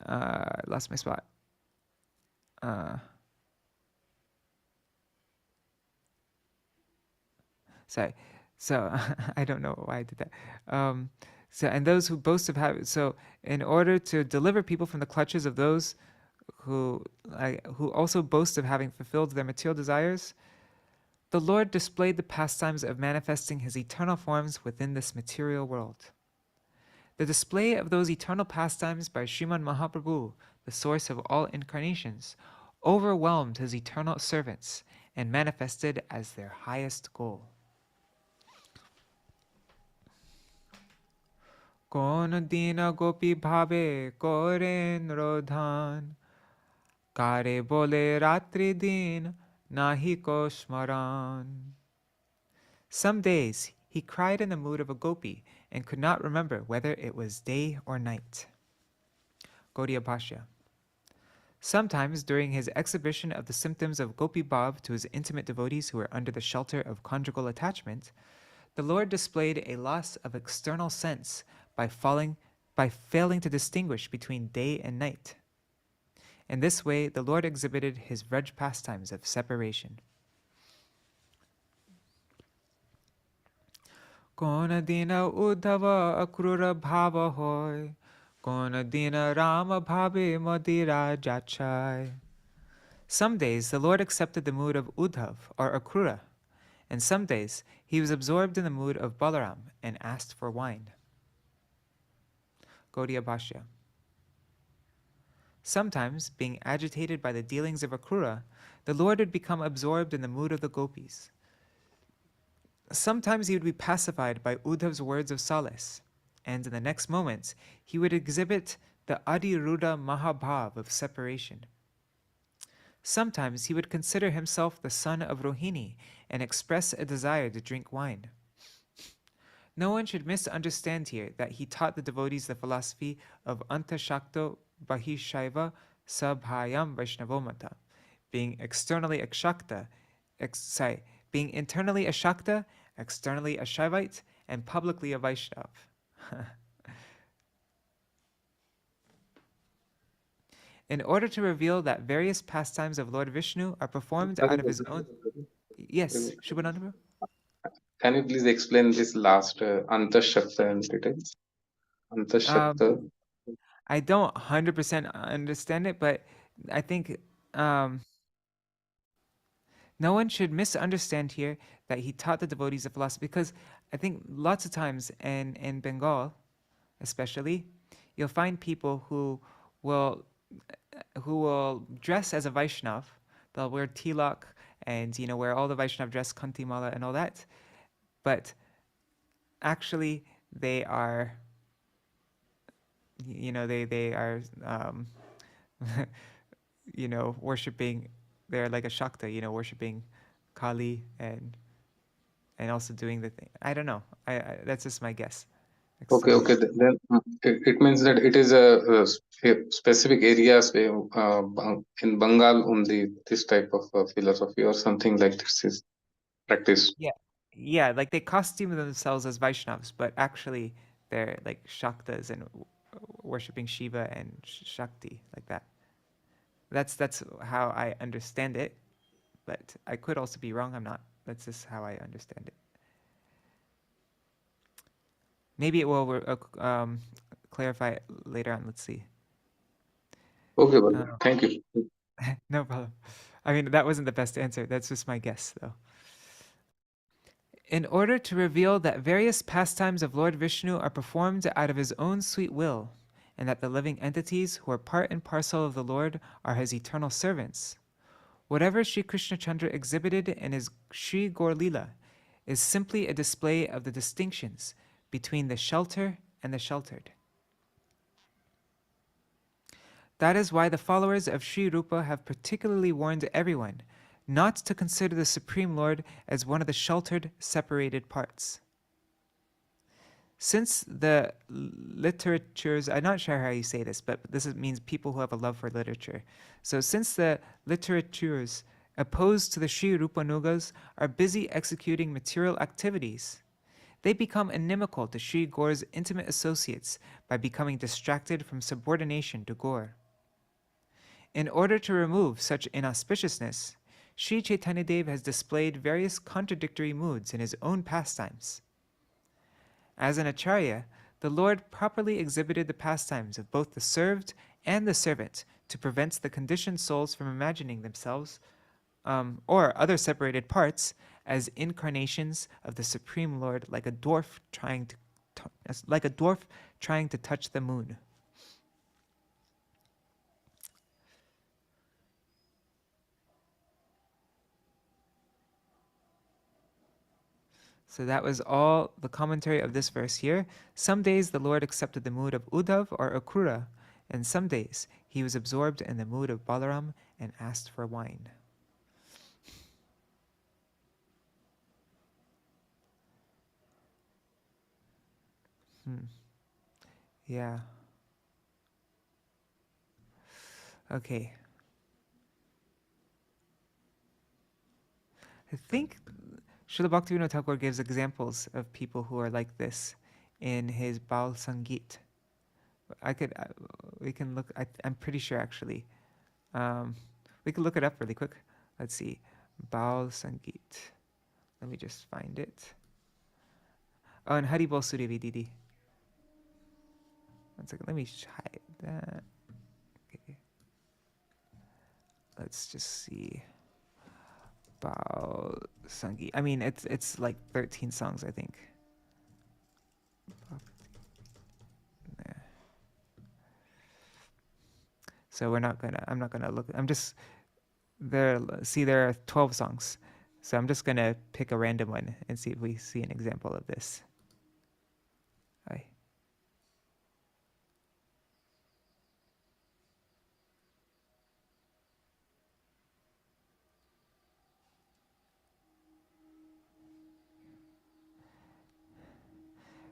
I lost my spot. Sorry. So I don't know why I did that. And those who boast of having, so in order to deliver people from the clutches of those who also boast of having fulfilled their material desires, the Lord displayed the pastimes of manifesting his eternal forms within this material world. The display of those eternal pastimes by Srimad Mahāprabhu, the source of all incarnations, overwhelmed his eternal servants and manifested as their highest goal. Kon dina gopi bhave koren rodhan, kare bole ratri din nahi ko smaran. Some days he cried in the mood of a gopi and could not remember whether it was day or night. Gaudiya Bhashya. Sometimes during his exhibition of the symptoms of gopi bhav to his intimate devotees who were under the shelter of conjugal attachment, the Lord displayed a loss of external sense by failing to distinguish between day and night. In this way, the Lord exhibited his Vraj pastimes of separation. Kona dina uddhava akrura bhava hoy, kona dina rama bhabe madira jachai. Some days the Lord accepted the mood of Uddhav or Akrura, and some days he was absorbed in the mood of Balaram and asked for wine. Gaudiya Bhashya. Sometimes, being agitated by the dealings of Akrura, the Lord would become absorbed in the mood of the gopis. Sometimes he would be pacified by Uddhav's words of solace, and in the next moment he would exhibit the Adiruddha Mahabhav of separation. Sometimes he would consider himself the son of Rohini and express a desire to drink wine. No one should misunderstand here that he taught the devotees the philosophy of Antashakto Bahishaiva Sabhayam Vaishnavomata, being internally a Shakta, externally a Śaivite, and publicly a Vaishnav. In order to reveal that various pastimes of Lord Vishnu are performed out of his own... Yes, Shubhanandra? Can you please explain this last Antashakta in details? Antashakta. I don't 100% understand it, but I think no one should misunderstand here that he taught the devotees of philosophy, because I think lots of times in Bengal, especially, you'll find people who will dress as a Vaishnav. They'll wear tilak and wear all the Vaishnav dress, kanti mala and all that, but actually they are they are worshiping. They're like a Shakta, worshiping Kali and also doing the thing. I don't know. I that's just my guess. Okay. Then it means that it is a specific areas in Bengal only this type of philosophy or something like this is practiced. Yeah, like they costume themselves as Vaishnavas, but actually they're like Shaktas and worshiping Shiva and Shakti, like that. That's how I understand it, but I could also be wrong. I'm not. That's just how I understand it. Maybe it will clarify it later on. Let's see. Okay, well, thank you. No problem. I mean, that wasn't the best answer. That's just my guess, though. In order to reveal that various pastimes of Lord Vishnu are performed out of his own sweet will, and that the living entities who are part and parcel of the Lord are his eternal servants, whatever Sri Krishna Chandra exhibited in his Sri Gaur Lila is simply a display of the distinctions between the shelter and the sheltered. That is why the followers of Sri Rupa have particularly warned everyone not to consider the Supreme Lord as one of the sheltered, separated parts. Since the literatures, I'm not sure how you say this, but means people who have a love for literature. So since the literatures opposed to the Sri Rupanugas are busy executing material activities, they become inimical to Sri Gaur's intimate associates by becoming distracted from subordination to Gaur. In order to remove such inauspiciousness, Śrī Caitanya-deva has displayed various contradictory moods in his own pastimes. As an acharya, the Lord properly exhibited the pastimes of both the served and the servant to prevent the conditioned souls from imagining themselves or other separated parts as incarnations of the Supreme Lord, like a dwarf trying to touch the moon. So that was all the commentary of this verse here. Some days the Lord accepted the mood of Uddhav or Akrura, and some days he was absorbed in the mood of Balaram and asked for wine. Yeah. Okay. I think Srila Bhaktivinoda Thakur gives examples of people who are like this in his Baul Sangeet. We can look, I'm pretty sure actually. We can look it up really quick. Let's see, Baul Sangeet. Let me just find it. Oh, and Haribol Surya Vididi. One second, let me hide that. Okay. Let's just see. Baul Sangeet. I mean, it's like 13 songs, I think. There. So I'm not gonna look. There are 12 songs. So I'm just gonna pick a random one and see if we see an example of this. Hi.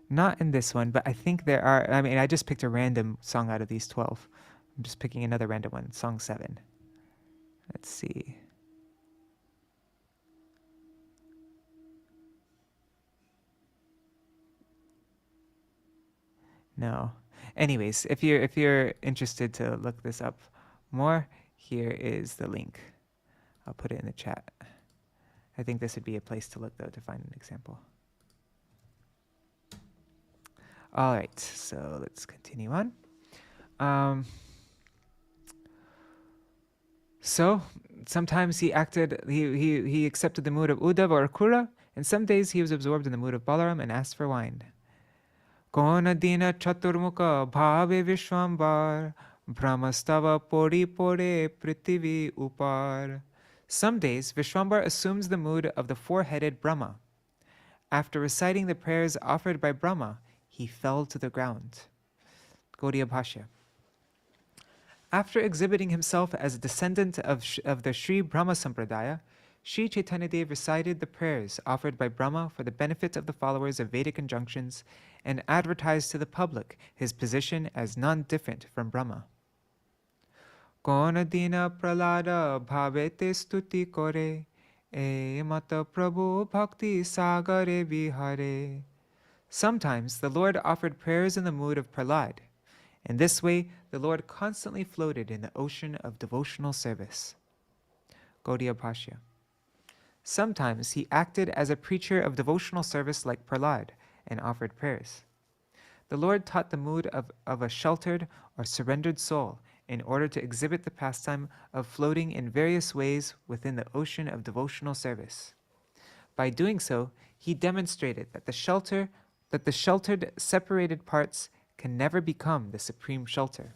Not in this one, but I think there are. I mean, I just picked a random song out of these 12. I'm just picking another random one, song 7. Let's see. No. Anyways, if you're interested to look this up more, here is the link. I'll put it in the chat. I think this would be a place to look though to find an example. All right, so let's continue on. So sometimes he acted, he accepted the mood of Uddhav or Akrura, and some days he was absorbed in the mood of Balaram and asked for wine. Kona dina chaturmukha bhave vishwambar brahmastava pori pore prithvi upar. Some days Vishwambar assumes the mood of the four-headed Brahma. After reciting the prayers offered by Brahma, he fell to the ground. Gaudiya Bhashya. After exhibiting himself as a descendant of the Sri Brahma Sampradaya, Śrī Caitanya-deva recited the prayers offered by Brahma for the benefit of the followers of Vedic injunctions and advertised to the public his position as none different from Brahma. Kona dina pralada bhavete stuti kore, e mata prabhu bhakti sagare vihare. Sometimes the Lord offered prayers in the mood of Prahlad. In this way, the Lord constantly floated in the ocean of devotional service. Gaudiya Bhashya. Sometimes he acted as a preacher of devotional service like Prahlad and offered prayers. The Lord taught the mood of a sheltered or surrendered soul in order to exhibit the pastime of floating in various ways within the ocean of devotional service. By doing so, he demonstrated that the sheltered, separated parts can never become the supreme shelter.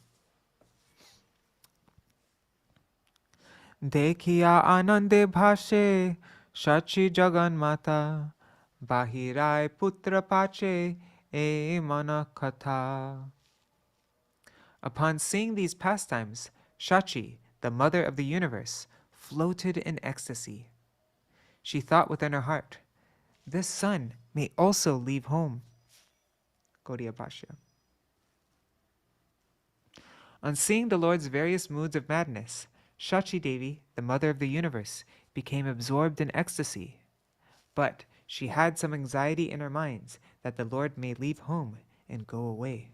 Dekhiya anande bhashe, shachi jagan mata, bahirai putra pache, e mana katha. Upon seeing these pastimes, Shachi, the mother of the universe, floated in ecstasy. She thought within her heart, this son may also leave home. Gaudiya Bhashya. On seeing the Lord's various moods of madness, Shachi Devi, the mother of the universe, became absorbed in ecstasy. But she had some anxiety in her mind that the Lord may leave home and go away.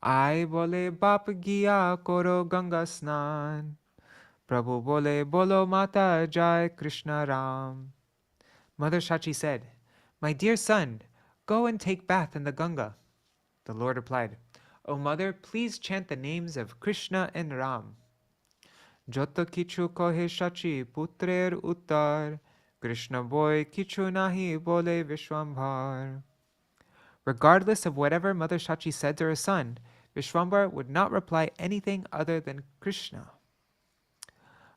I bole bap giya koro Ganga snan. Prabhu bole bolo mata jai Krishna Ram. Mother Shachi said, my dear son, go and take bath in the Ganga. The Lord replied, O mother, please chant the names of Krishna and Ram. Joto kichu kohe Shachi putrer uttar, Krishna boy kichu nahi bole Vishwambhar. Regardless of whatever Mother Shachi said to her son, Vishwambar would not reply anything other than Krishna.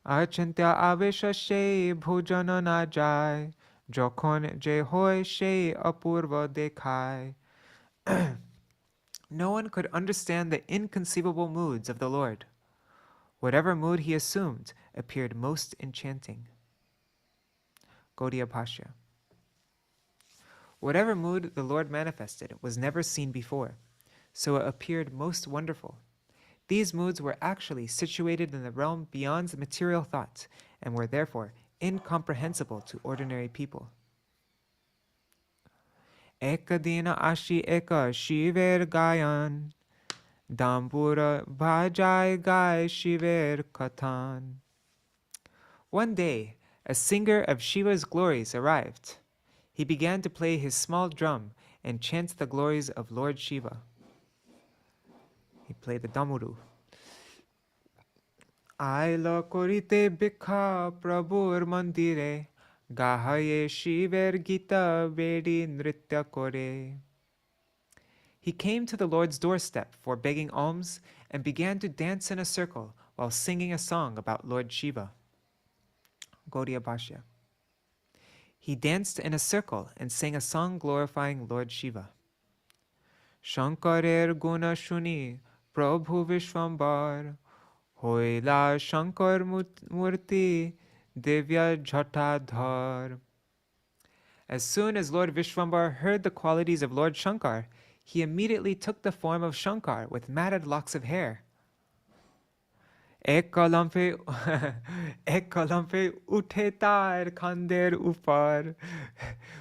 Achintya avesha she bhujana na jai, jokhon je hoy she apurva dekhai. No one could understand the inconceivable moods of the Lord. Whatever mood he assumed appeared most enchanting. Gaudiya Bhashya. Whatever mood the Lord manifested was never seen before, so it appeared most wonderful. These moods were actually situated in the realm beyond material thought and were therefore incomprehensible to ordinary people. Ekadina ashi eka shiver gayan, dambura bhajai gai shiver kathan. One day, a singer of Shiva's glories arrived. He began to play his small drum and chant the glories of Lord Śiva. He played the damuru. Aila korite bikha prabhur mandire, gahaye shiver gita vedi nritya kore. He came to the Lord's doorstep for begging alms and began to dance in a circle while singing a song about Lord Śiva. Gaudiya Bhashya. He danced in a circle and sang a song glorifying Lord Śiva. Shankarer guna shuni prabhu vishwambar, hoila shankar murti divya jhatadhar. As soon as Lord Vishwambar heard the qualities of Lord Shankar, he immediately took the form of Shankar with matted locks of hair. Ek kalampe uthe tar khander upar,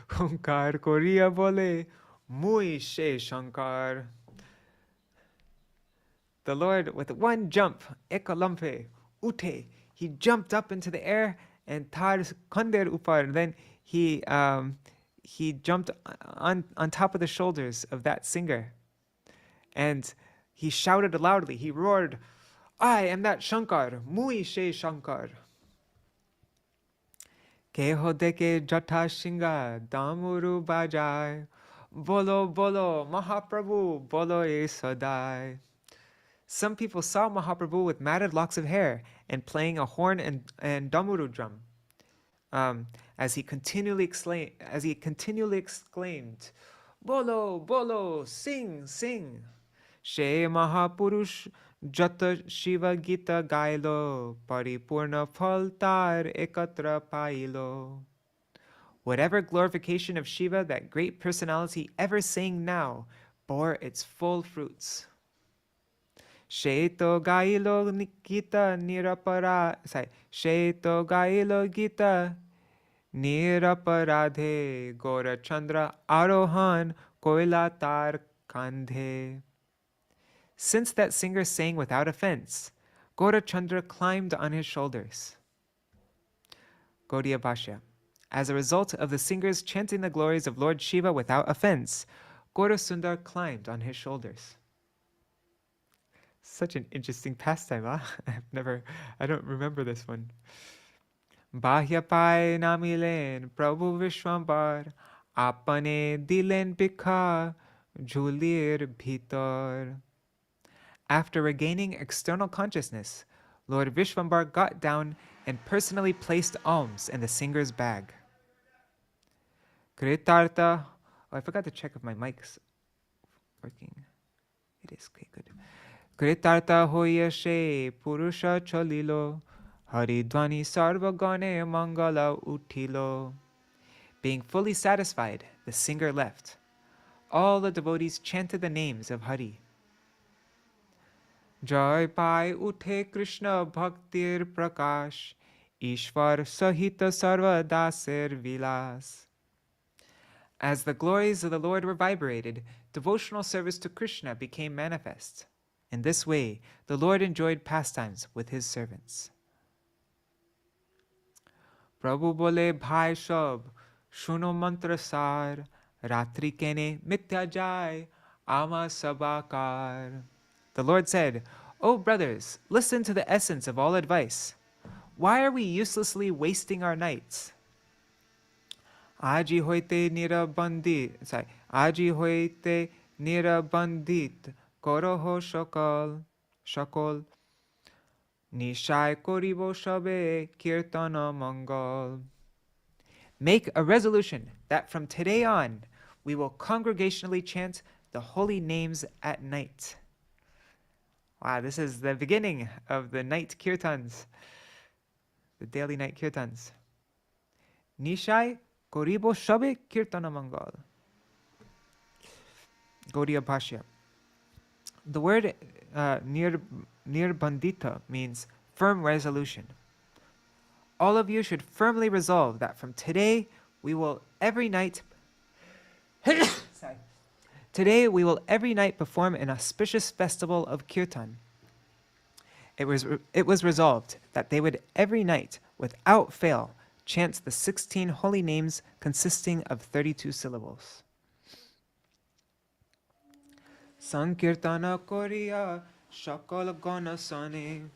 hunkar koriya bole mui she Shankar. The Lord, with one jump, ekalampe ute, he jumped up into the air and tar khander upar. And then he jumped on top of the shoulders of that singer, and he shouted loudly. He roared, I am that Shankar, Mui She Shankar. Keho deke jata shinga damuru bajai, bolo bolo Mahaprabhu bolo e sadai. Some people saw Mahaprabhu with matted locks of hair and playing a horn and damuru drum. As he continually exclaimed, Bolo, bolo, sing, sing. She Mahapurush Jata Shiva Gita Gailo, Paripurna Phaltar Ekatra Pailo. Whatever glorification of Shiva that great personality ever sang now bore its full fruits. Sheto Gailo Gita Nirapara. Sheto Gailo Gita Niraparadhe Gora Chandra Arohan Koila Tar Kandhe. Since that singer sang without offense, Gaurachandra climbed on his shoulders. Gaudiya Bhashya. As a result of the singers chanting the glories of Lord Śiva without offense, Gaurasundar climbed on his shoulders. Such an interesting pastime, huh? I don't remember this one. Bahya pai namilen Prabhu Vishwambar, apane dilen bikha jhulir bhitar. After regaining external consciousness, Lord Vishwambar got down and personally placed alms in the singer's bag. Kritartha. Oh, I forgot to check if my mic's working. It is. Okay, good. Kritartha hoya she purusha chalilo, haridvani sarvagane mangala utilo. Being fully satisfied, the singer left. All the devotees chanted the names of Hari. Jai pai uthe Krishna bhaktir prakash, Ishvar sahita sarva daser vilas. As the glories of the Lord were vibrated, devotional service to Krishna became manifest. In this way, the Lord enjoyed pastimes with his servants. Prabhu bole bhai shab, shuno mantra sar, ratri kene mitya jai, ama sabakar. The Lord said, "O brothers, listen to the essence of all advice. Why are we uselessly wasting our nights? Aji hoite nirabandit, koroho shakol, nishai koribo shabe kirtana mangal." Make a resolution that from today on we will congregationally chant the holy names at night. Wow, this is the beginning of the night kirtans, the daily night kirtans. Nishai Koribo Shabe Kirtana Mangal. Gaudiya Bhashya. The word nirbandita means firm resolution. All of you should firmly resolve that from today we will every night Today we will every night perform an auspicious festival of kirtan. It was resolved that they would every night, without fail, chant the 16 holy names consisting of 32 syllables. Saṅkīrtana koriya shakal gana sane,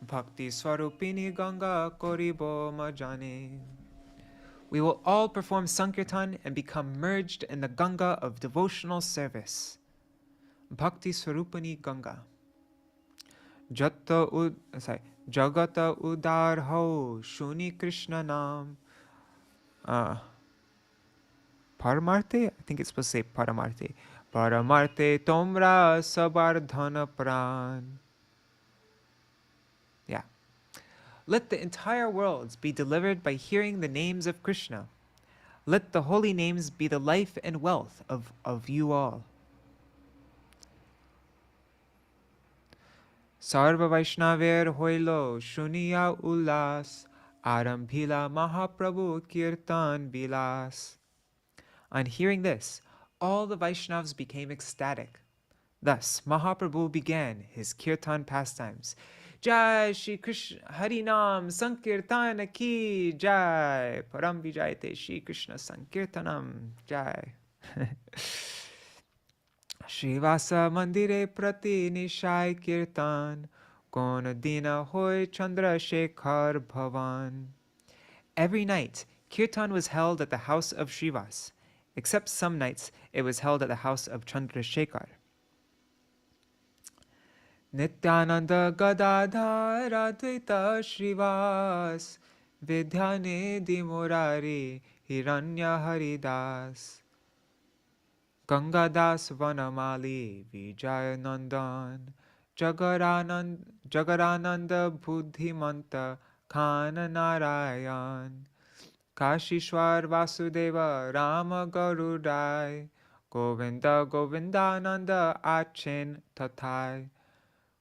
bhakti swarupini ganga koribo majane. We will all perform saṅkīrtan and become merged in the Ganga of devotional service. Bhakti swarupini Ganga. Jagata udar ho shuni Krishna nam. Paramarte? I think it's supposed to say Paramarte. Paramarte tomra sabardhana pran. Yeah. Let the entire world be delivered by hearing the names of Krishna. Let the holy names be the life and wealth of you all. Sarva Vaishnaver hoilo shuniya ulas, arambhila Mahaprabhu kirtan vilas. On hearing this, all the Vaishnavas became ecstatic. Thus, Mahaprabhu began his kirtan pastimes. Jai Shri Krishna Harinam Saṅkīrtana ki Jai. Param Vijayate Shri Krishna Saṅkīrtanam Jai. Śrīvāsa mandire prati nishai kirtan, kon dina hoy chandra shekhar bhavan. Every night, kirtan was held at the house of Śrīvāsa, except some nights it was held at the house of Chandrasekhar. Nityananda Gadadhar Advaita Śrīvāsa, Vidyanidhi Murari Hiranya Haridas. Gangadas Vanamali Vijayanandan, Jagarananda Buddhimanta Khana Narayan, Kashishwar Vasudeva Rama Garudai, Govinda Govindananda Achen Tathai,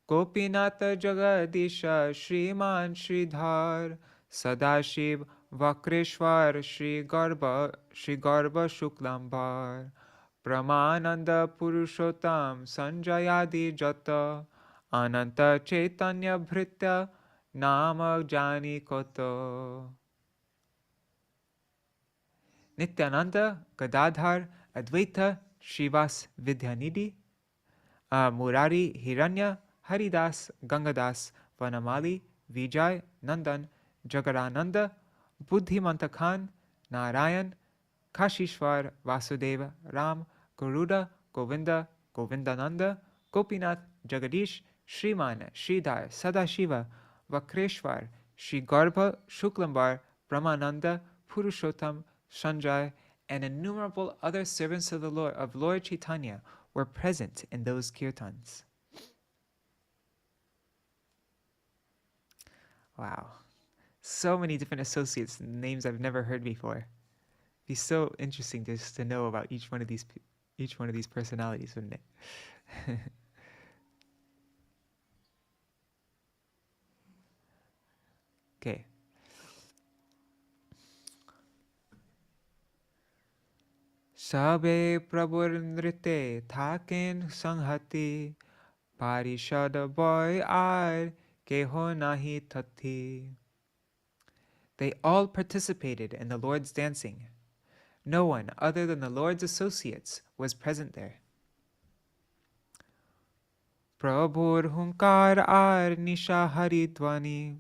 Gopinata Jagadisha Shriman Sridhar, Sadashiv Vakreshwar Shri Garba Shuklambar, Brahmananda Purushottam Sanjayadi Jata Ananta Chaitanya Bhritya Nama Jani Koto. Nityananda Gadadhar Advaita Śrīvāsa Vidyanidhi Murari Hiranya Haridas Gangadas Vanamali Vijay Nandan Jagarananda Buddhimanta Khan Narayan Kashishwar Vasudeva Ram Garuda Govinda Govindananda Gopinath Jagadish Shriman Sridhar Sadashiva Vakreshwar Shri Garbha Shuklambar Brahmananda Purushottam Sanjay and innumerable other servants of the Lord Chaitanya were present in those kirtans. Wow. So many different associates, names I've never heard before. Be so interesting just to know about each one of these personalities, wouldn't it? Okay. Sabe prabhurnrite thaken sanghati parishad boy ar keho nahi thati. They all participated in the Lord's dancing. No one other than the Lord's associates was present there. Prabhur hunkar ar nisha haridvani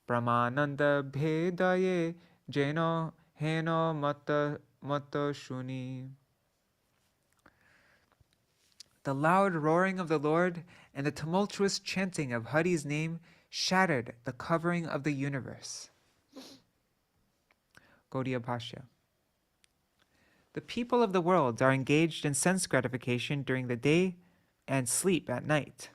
Brahmananda bhedaye jeno heno mata shuni. The loud roaring of the Lord and the tumultuous chanting of Hari's name shattered the covering of the universe. Gaudiya Bhashya. The people of the world are engaged in sense gratification during the day and sleep at night.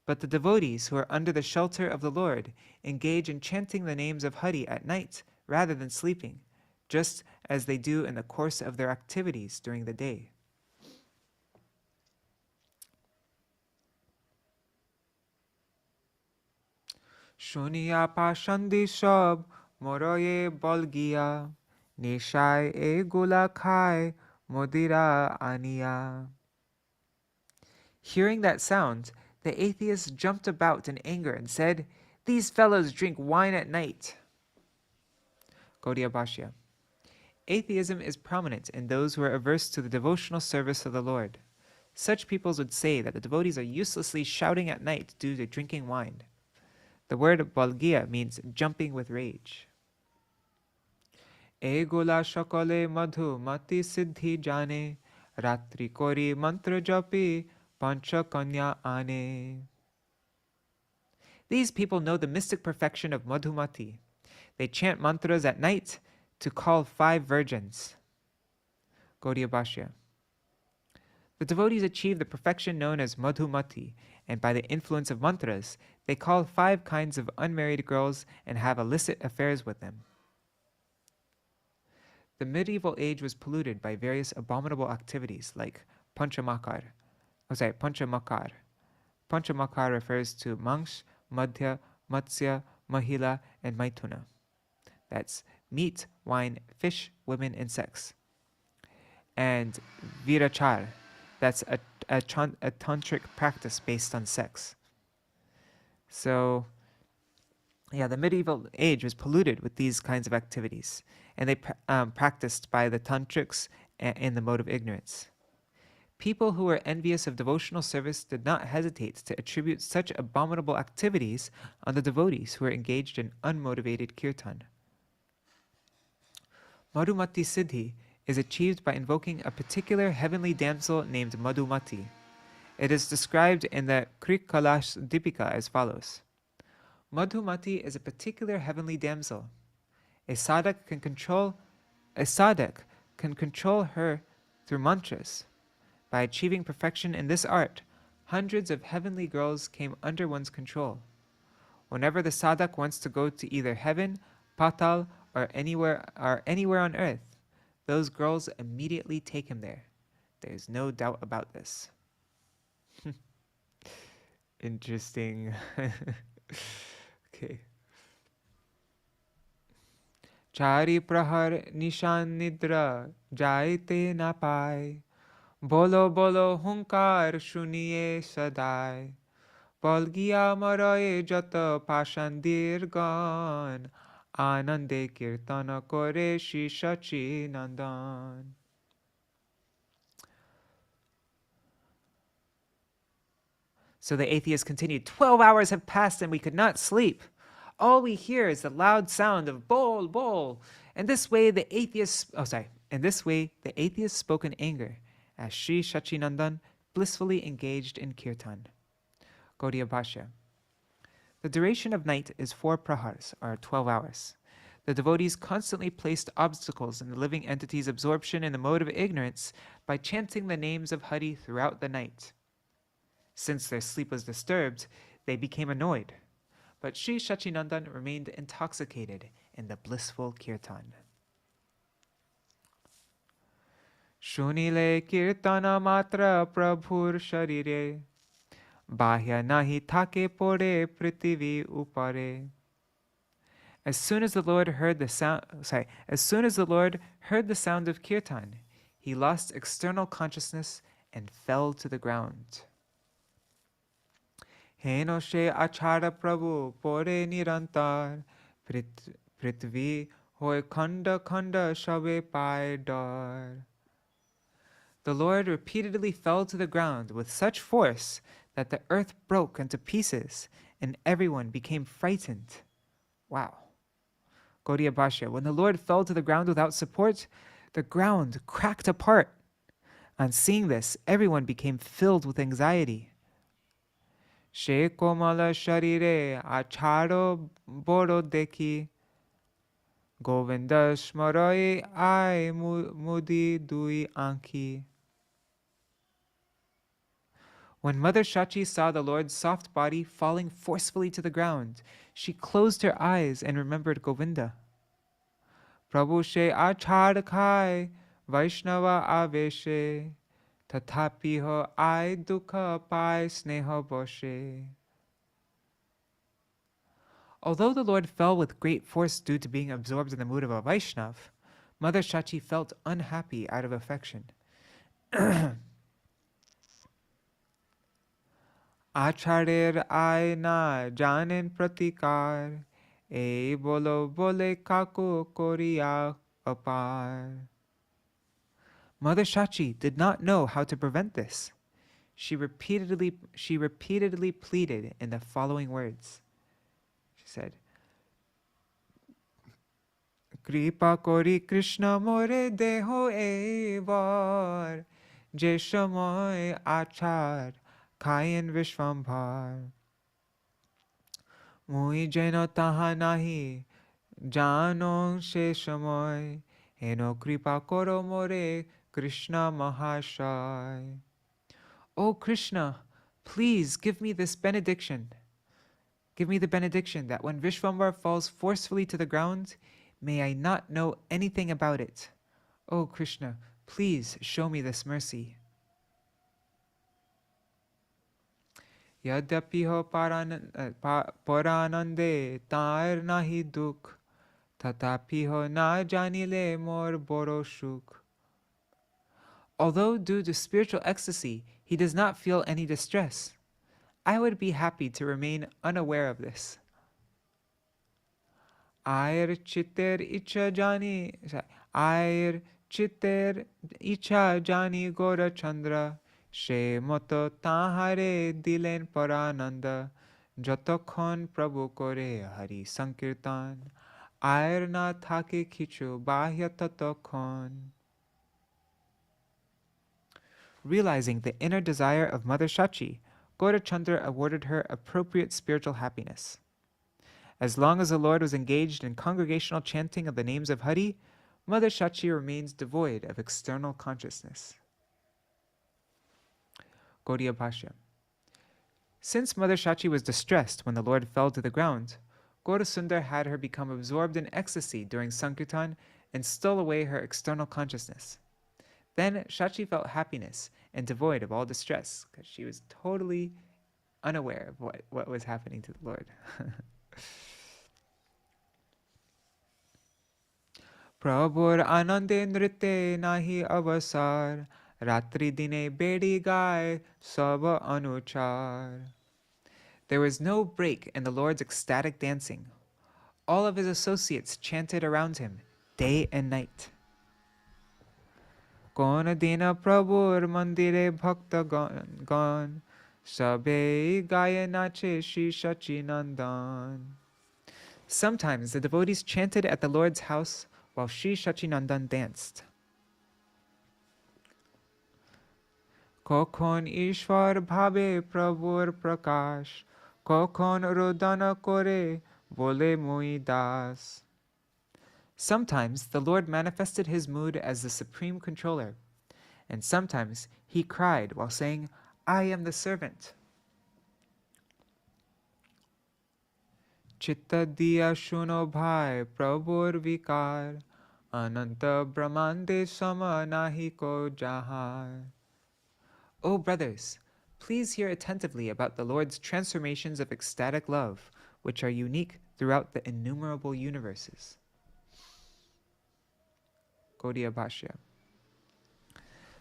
But the devotees who are under the shelter of the Lord engage in chanting the names of Hari at night rather than sleeping, just as they do in the course of their activities during the day. Shuniya pashandi shab moroye bolgiya nishai e gula khai modira aniya. Hearing that sound, the atheists jumped about in anger and said, "These fellows drink wine at night." Gaudiya Bhashya. Atheism is prominent in those who are averse to the devotional service of the Lord. Such peoples would say that the devotees are uselessly shouting at night due to drinking wine. The word balgiya means jumping with rage. Egula shakale madhu mati siddhi jane ratri kori mantra japi pancha kanya ane. These people know the mystic perfection of madhumati. They chant mantras at night to call 5 virgins. Gaudiya Bhashya. The devotees achieve the perfection known as madhumati, and by the influence of mantras, they call 5 kinds of unmarried girls and have illicit affairs with them. The medieval age was polluted by various abominable activities like panchamakar. Panchamakar. Panchamakar refers to Mansh, Madhya, Matsya, Mahila, and Maithuna. That's meat, wine, fish, women, and sex. And Virachar. That's a tantric practice based on sex. So, the medieval age was polluted with these kinds of activities, and they practiced by the tantrics in the mode of ignorance. People who were envious of devotional service did not hesitate to attribute such abominable activities on the devotees who were engaged in unmotivated kirtan. Madhumati Siddhi is achieved by invoking a particular heavenly damsel named Madhumati. It is described in the Krik Kalash Dipika as follows. Madhumati is a particular heavenly damsel. A sadhak can control her through mantras. By achieving perfection in this art, hundreds of heavenly girls came under one's control. Whenever the sadhak wants to go to either heaven, patal, or anywhere on earth, those girls immediately take him there. There's no doubt about this. Interesting. Okay. Chari prahar nishan nidra jaite na pai Bolo bolo hunkar shuniye sadai. Polgiya maraye jata pashandir gan. Anande kirtana kore Śrī Caitanya-bhāgavata. So the atheist continued, 12 hours have passed and we could not sleep. All we hear is the loud sound of bol, bol. In this way, the atheist spoke in anger, as Śrī Caitanya-bhāgavata blissfully engaged in kirtan. Gaudiya Bhashya. The duration of night is 4 prahars, or 12 hours. The devotees constantly placed obstacles in the living entity's absorption in the mode of ignorance by chanting the names of Hari throughout the night. Since their sleep was disturbed, they became annoyed. But Śrī Caitanya-bhāgavata remained intoxicated in the blissful kirtan. Shunile kirtana matra prabhur sharire, bahya nahi thake pore prithvi upare. As soon as the Lord heard the sound of kirtan, he lost external consciousness and fell to the ground. Heno she achara prabhu pore nirantar, prithvi hoy khanda khanda shabe pai dar. The Lord repeatedly fell to the ground with such force that the earth broke into pieces and everyone became frightened. Wow. Gaudiya Bhashya. When the Lord fell to the ground without support, the ground cracked apart. On seeing this, everyone became filled with anxiety. She komala sharire acharo boro dekhi, Govinda smarai ai mudi dui anki. When Mother Shachi saw the Lord's soft body falling forcefully to the ground, she closed her eyes and remembered Govinda. Prabhu she achar khai Vaishnava aveshe, tathapi ho ai dukha pai sneha boshe. Although the Lord fell with great force due to being absorbed in the mood of a Vaishnav, Mother Shachi felt unhappy out of affection. Acharer ai na janen pratikar, e bolo bole kaku koriya apar. Mother Shachi did not know how to prevent this. She repeatedly pleaded in the following words. She said, Kripa kori Krishna more deho evar, je shamoy achar kayen vishvambhar. Mui jeno taha nahi, jano she shamoy, eno kripa koro more Krishna Mahashai. Oh Krishna, please give me this benediction. Give me the benediction that when Vishvambar falls forcefully to the ground, may I not know anything about it. Oh Krishna, please show me this mercy. Yadyapiho paranande tair nahi dukh, tatapiho na janile mor boro shuk. Although due to spiritual ecstasy, he does not feel any distress, I would be happy to remain unaware of this. Air chitter icha jani Gora Chandra, she moto tahare dilen parananda, jotokhon prabhu kore hari saṅkīrtan, air na thake kichu bahya tatokhon. Realizing the inner desire of Mother Shachi, Gaurachandra awarded her appropriate spiritual happiness. As long as the Lord was engaged in congregational chanting of the names of Hari, Mother Shachi remains devoid of external consciousness. Gaudiya Bhashya. Since Mother Shachi was distressed when the Lord fell to the ground, Gaurasundar had her become absorbed in ecstasy during saṅkīrtan and stole away her external consciousness. Then Shachi felt happiness and devoid of all distress because she was totally unaware of what was happening to the Lord. Prabhur anande nritte nahi avasar, Ratri dine bedi gai sava anuchar. There was no break in the Lord's ecstatic dancing. All of his associates chanted around him, day and night. Kon dina prabhur mandire bhakta gan, sabe gaya nache Śrī Caitanya-bhāgavata. Sometimes the devotees chanted at the Lord's house while Śrī Caitanya-bhāgavata danced. Kokhon Ishwar bhabe prabhur prakash, kokhon rodana kore bole moi das. Sometimes the Lord manifested his mood as the supreme controller, and sometimes he cried while saying, I am the servant. Chitta diya shuno bhai prabhur vikar, ananta brahmande sama nahi ko jahar. O brothers, please hear attentively about the Lord's transformations of ecstatic love, which are unique throughout the innumerable universes. Gaudiya Bhashya.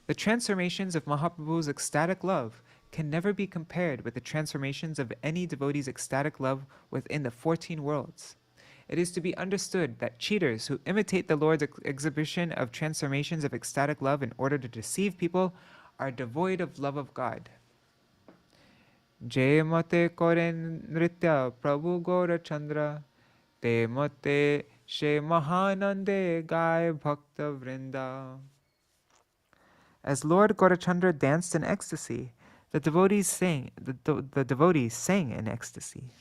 The transformations of Mahaprabhu's ecstatic love can never be compared with the transformations of any devotee's ecstatic love within the 14 worlds. It is to be understood that cheaters who imitate the Lord's exhibition of transformations of ecstatic love in order to deceive people are devoid of love of God. Je mate kore nritya Prabhu Gaura Chandra, te mate she mahanande gai bhakta vrinda. As Lord Gaurachandra danced in ecstasy, the devotees sang in ecstasy.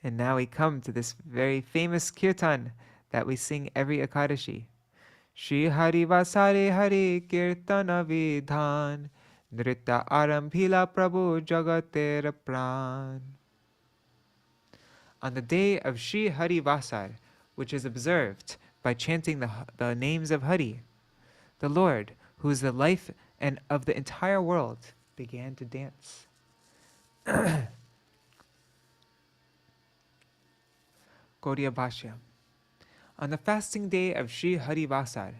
And now we come to this very famous kirtan that we sing every Ekadashi. Śrī Harivāsara Hari Kirtana Vidhan, Nritya Arambhila Prabhu Jagatera Pran. On the day of Śrī Harivāsara, which is observed by chanting the names of Hari, the Lord, who is the life and of the entire world, began to dance. Gaudiya Bhashya. On the fasting day of Śrī Harivāsara,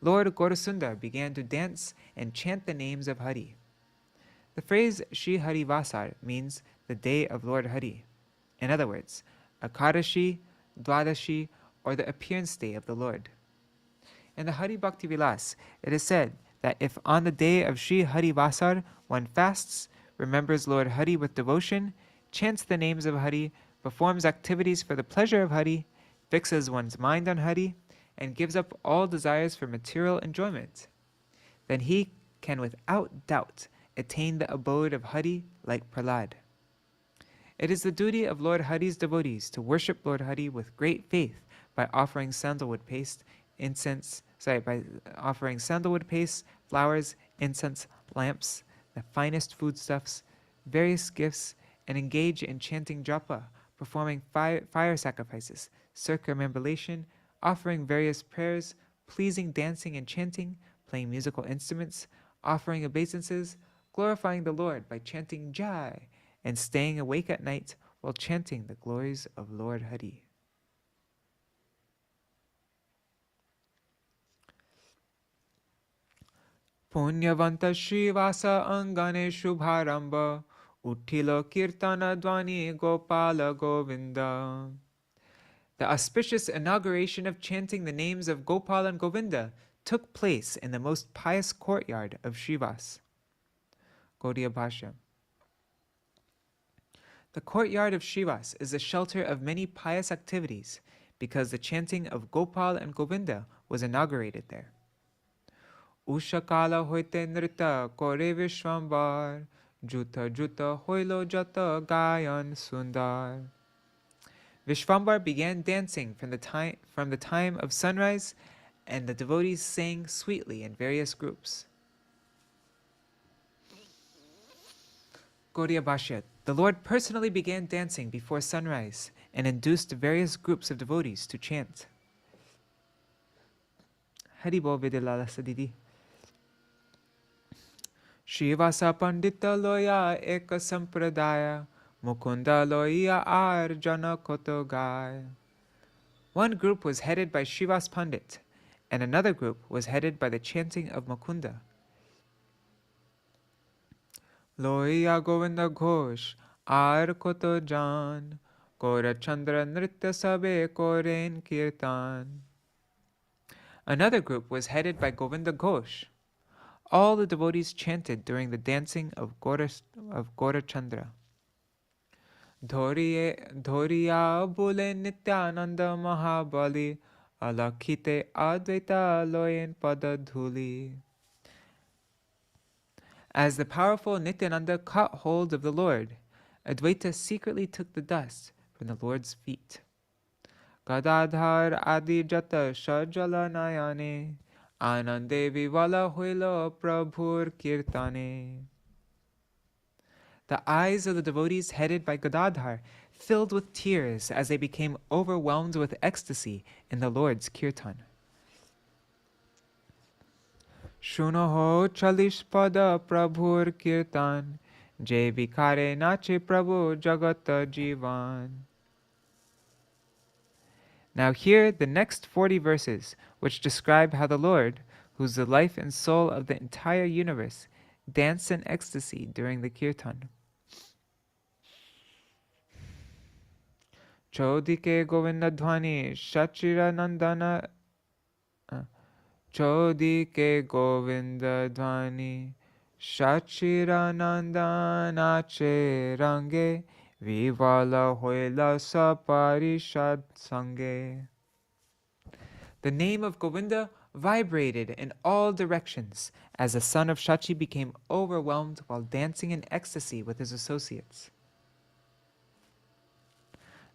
Lord Gaurasundar began to dance and chant the names of Hari. The phrase Śrī Harivāsara means the day of Lord Hari. In other words, Ekadashi, Dwadashi, or the appearance day of the Lord. In the Hari Bhakti Vilas, it is said that if on the day of Śrī Harivāsara one fasts, remembers Lord Hari with devotion, chants the names of Hari, performs activities for the pleasure of Hari, fixes one's mind on Hari, and gives up all desires for material enjoyment, then he can without doubt attain the abode of Hari like Prahlad. It is the duty of Lord Hari's devotees to worship Lord Hari with great faith by offering sandalwood paste, flowers, incense, lamps, the finest foodstuffs, various gifts, and engage in chanting japa, performing fire sacrifices, circumambulation, offering various prayers, pleasing dancing and chanting, playing musical instruments, offering obeisances, glorifying the Lord by chanting Jai, and staying awake at night while chanting the glories of Lord Hari. Punyavanta Śrīvāsa angane shubharamba, uttilo kirtana dvani gopala govinda. The auspicious inauguration of chanting the names of Gopal and Govinda took place in the most pious courtyard of Śrīvāsa. Gaudiya Bhashya. The courtyard of Śrīvāsa is the shelter of many pious activities because the chanting of Gopal and Govinda was inaugurated there. Ushakala hoite nrita kore vishwambar, juta juta hoilo jata gayan sundar. Vishwambar began dancing from the time of sunrise, and the devotees sang sweetly in various groups. Gaudiya Bhashya. The Lord personally began dancing before sunrise and induced various groups of devotees to chant. Haribol Vidilala Sadidi. Śrīvāsa Pandita Loya Eka Sampradaya, Mukunda Loya Arjana Kotogaya. One group was headed by Śrīvāsa Pandit, and another group was headed by the chanting of Mukunda. Loya Govinda Ghosh, Ar Koto Jan, Gaura Chandra Nritya Sabe Koren Kirtan. Another group was headed by Govinda Ghosh. All the devotees chanted during the dancing of Gaura Chandra. Dhoriya Bole Nityananda Mahabali, Alakhite Advaita Loyen Padadhuli. As the powerful Nityananda caught hold of the Lord, Advaita secretly took the dust from the Lord's feet. Gadadhar Adi Jata Shajala Nayane, Anande Vivala Huilo Prabhur Kirtane. The eyes of the devotees headed by Gadadhar filled with tears as they became overwhelmed with ecstasy in the Lord's kirtan. Shunoho Chalishpada Prabhur Kirtan, Je Vikare Nache Prabhu Jagata Jivan. Now hear the next 40 verses, which describe how the Lord, who's the life and soul of the entire universe, danced in ecstasy during the kirtan. Chodike Govinda Dhwani Shachira Nandana Chodike Govinda Dhwani Shachira Nandana Che Range Vivala Hoila Saparishad Sange. The name of Govinda vibrated in all directions as the son of Shachi became overwhelmed while dancing in ecstasy with his associates.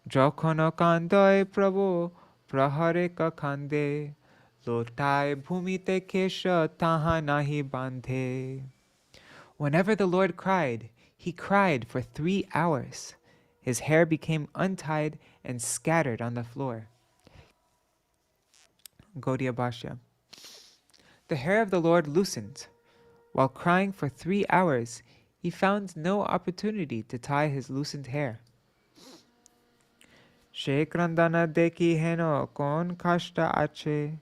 Jokhono Kandoi Prabhu Prahare Ka Kande Lotai Bhumite Kesha Taha Nahi Bandhe. Whenever the Lord cried, he cried for 3 hours. His hair became untied and scattered on the floor. Gaudiya Bhashya. The hair of the Lord loosened. While crying for 3 hours, he found no opportunity to tie his loosened hair. Shekrandana deki heno kon kashta ache,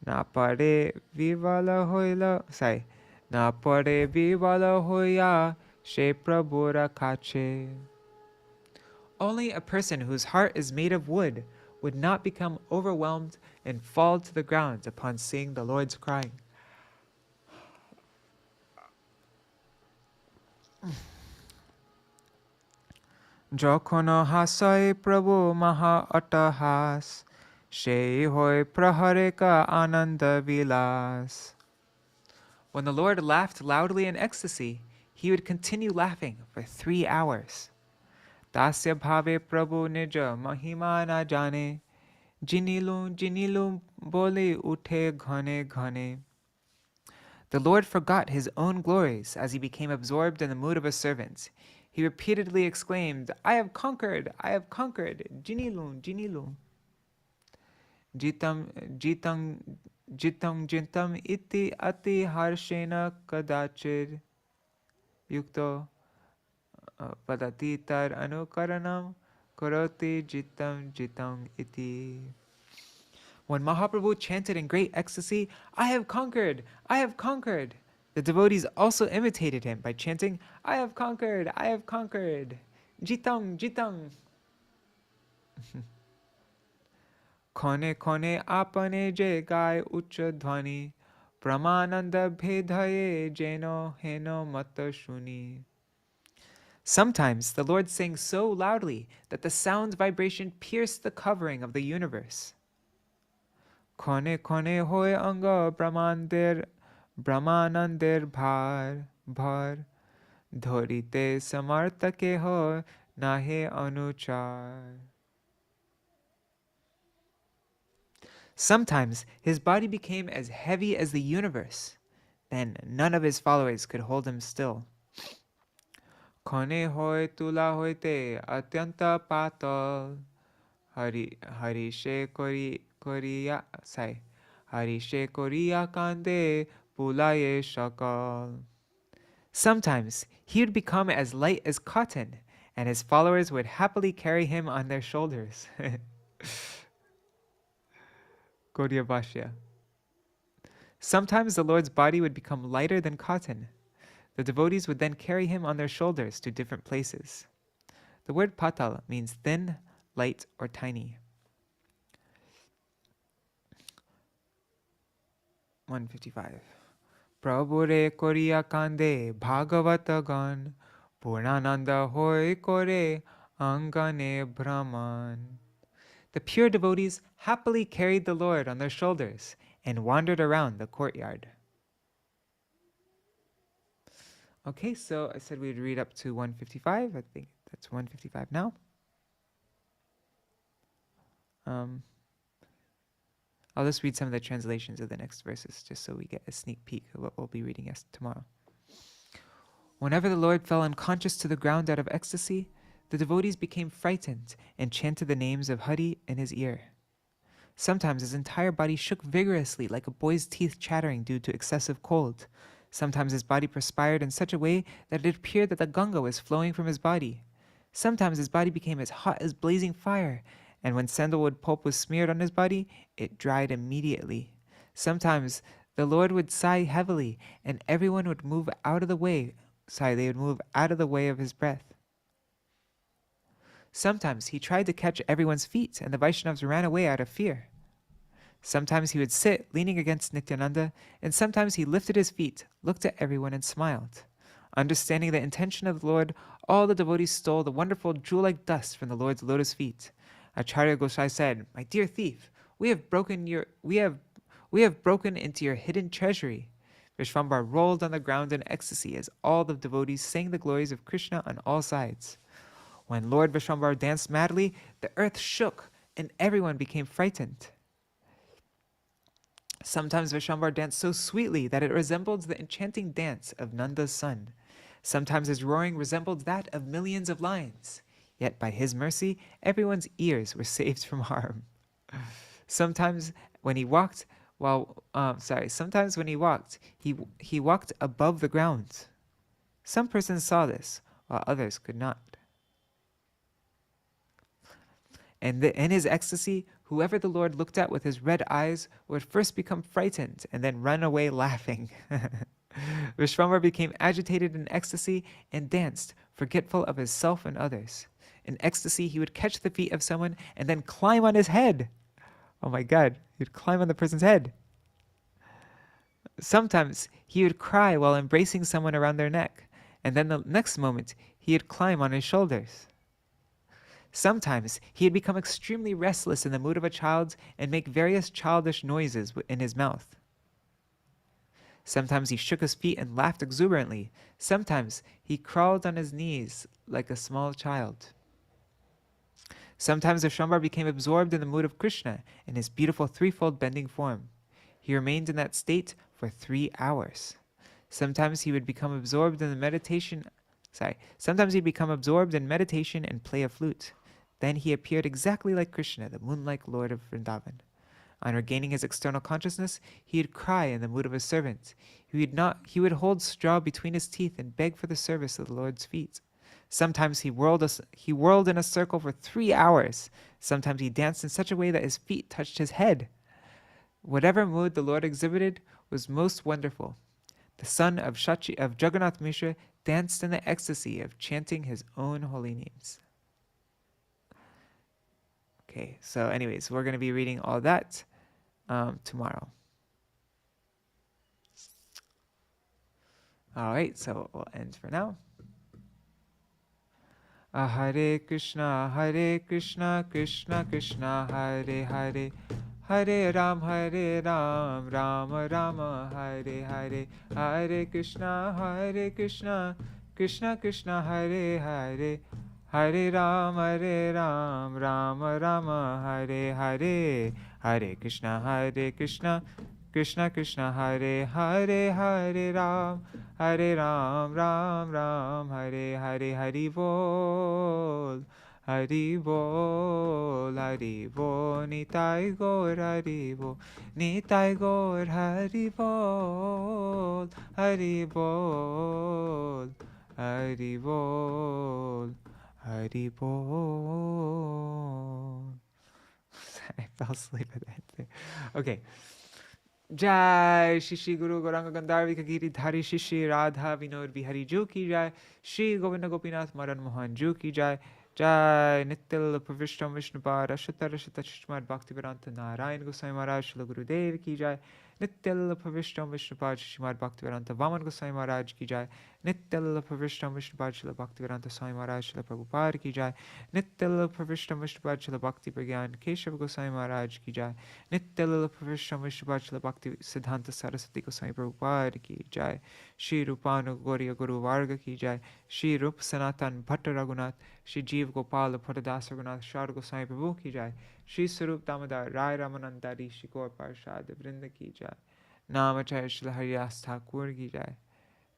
na pare vivala hoila, na pare vivala hoya she prabhura kache. Only a person whose heart is made of wood would not become overwhelmed and fall to the ground upon seeing the Lord's crying. Jokhono hasai prabhu maha atahas, she hoy prahare ka ananda vilas. When the Lord laughed loudly in ecstasy, he would continue laughing for 3 hours. Tasya bhave prabhu nija mahima na jane, jinilu bole uthe ghane ghane. The Lord forgot his own glories as he became absorbed in the mood of a servant. He repeatedly exclaimed, I have conquered, jinilu, jinilu. Jitam iti ati harshena kadachir yukto padati tar anukaranam karoti jitam iti. When Mahāprabhu chanted in great ecstasy, I have conquered, the devotees also imitated him by chanting, I have conquered, jitam. Kone apane je gai ucha dhvani, pramananda bhedhaye jeno heno mata shuni. Sometimes the Lord sang so loudly that the sound vibration pierced the covering of the universe. Kone hoy anga brahmanandir bhar, dhorite samartake ho nahe anuchar. Sometimes his body became as heavy as the universe. Then none of his followers could hold him still. Kone hoy tula hoite atyanta patal, harishe koriya kande pulaye shakal. Sometimes he would become as light as cotton, and his followers would happily carry him on their shoulders. Gaudiya Bhashya. Sometimes the Lord's body would become lighter than cotton. The devotees would then carry him on their shoulders to different places. The word patal means thin, light, or tiny. 155. Prabhure Koriya Kande Bhagavata Gan Purnananda Hoy Kore Angane Brahman. The pure devotees happily carried the Lord on their shoulders and wandered around the courtyard. Okay, so I said we'd read up to 155. I think that's 155 now. I'll just read some of the translations of the next verses just so we get a sneak peek of what we'll be reading tomorrow. Whenever the Lord fell unconscious to the ground out of ecstasy, the devotees became frightened and chanted the names of Hari in his ear. Sometimes his entire body shook vigorously like a boy's teeth chattering due to excessive cold. Sometimes his body perspired in such a way that it appeared that the Ganga was flowing from his body. Sometimes his body became as hot as blazing fire, and when sandalwood pulp was smeared on his body, it dried immediately. Sometimes the Lord would sigh heavily, and everyone would move out of the way. They would move out of the way of his breath. Sometimes he tried to catch everyone's feet, and the Vaishnavas ran away out of fear. Sometimes he would sit leaning against Nityananda, and sometimes he lifted his feet, looked at everyone, and smiled. Understanding the intention of the Lord, all the devotees stole the wonderful jewel-like dust from the Lord's lotus feet. Acharya Gosai said, "My dear thief, we have broken into your hidden treasury." Vishvambar rolled on the ground in ecstasy as all the devotees sang the glories of Krishna on all sides. When Lord Vishvambar danced madly, the earth shook and everyone became frightened. Sometimes Vishvambar danced so sweetly that it resembled the enchanting dance of Nanda's son. Sometimes his roaring resembled that of millions of lions. Yet by his mercy, everyone's ears were saved from harm. Sometimes when he walked, he walked above the ground. Some persons saw this, while others could not. And in his ecstasy, whoever the Lord looked at with his red eyes would first become frightened and then run away laughing. Vishvambar became agitated in ecstasy and danced, forgetful of himself and others. In ecstasy, he would catch the feet of someone and then climb on his head. Oh my God, he'd climb on the person's head. Sometimes he would cry while embracing someone around their neck, and then the next moment he would climb on his shoulders. Sometimes he had become extremely restless in the mood of a child and make various childish noises in his mouth. Sometimes he shook his feet and laughed exuberantly. Sometimes he crawled on his knees like a small child. Sometimes Vishvambar became absorbed in the mood of Krishna in his beautiful threefold bending form. He remained in that state for 3 hours. Sometimes he would become absorbed in meditation and play a flute. Then he appeared exactly like Krishna, the moon-like Lord of Vrindavan. On regaining his external consciousness, he would cry in the mood of a servant. He would hold straw between his teeth and beg for the service of the Lord's feet. Sometimes he whirled in a circle for 3 hours. Sometimes he danced in such a way that his feet touched his head. Whatever mood the Lord exhibited was most wonderful. The son of Jagannath Mishra danced in the ecstasy of chanting his own holy names. Okay, so anyways, we're going to be reading all that tomorrow. All right, so we'll end for now. Hare Krishna, Krishna Krishna, Hare Hare, Hare Ram, Ram Rama, Hare Hare, Hare Krishna, Krishna Krishna, Hare Hare, Hare Ram, Ram Rama, Hare Hare, Hare Krishna, Krishna Krishna, Hare Hare, Hare Ram, Ram Hare Hare, Hari Bol, Hari Bol, Hari Bol, Nitāi Gaur, Hari Bol, Nitāi Gaur, Hari Bol, Hari Bol, Hari Bol, Hari Bol. I fell asleep at the end there. Okay. Jai Shri Guru Gauranga Gandharvi Kagiri Dhari Shri Radha Vinod Bihari Ju ki Jai Shri Govinda Gopinath Madan Mohan Ju ki Jai Jai Nittil Pravishtam Vishnupad Ashata Rashata Shishmad Bhaktivedanta Narayan Goswami Maharaj Shri Guru Dev ki Jai Nittil Pravishtam Vishnupad Shishmad Bhaktivedanta Vaman Goswami Maharaj ki Jai Nittil Pravishtam Vishnupad Shri Bhaktivedanta Swami Maharaj Shri Prabhupada ki Jai Nittil Pravishtam Vishnupad Shri Bhakti Pragyan Keshav Goswami Maharaj ki Jai Nittil Pravishtam Vishnupad Shri Bhakti Siddhanta Saraswati Goswami Prabhupada ki Jai Shri Rupanu Gauriya Guru Varga ki Jai Shri Rup Sanatan Bhatta Raghunath Shri Jeev Gopal Puradas Raghunath Shar Goswami Prabhu ki Jai Shri Sarup Damodar Rai Ramananda Rishi Gaur Parshad Vrinda ki Jai Namacharya Śrī Harivāsara Thakur ki Jai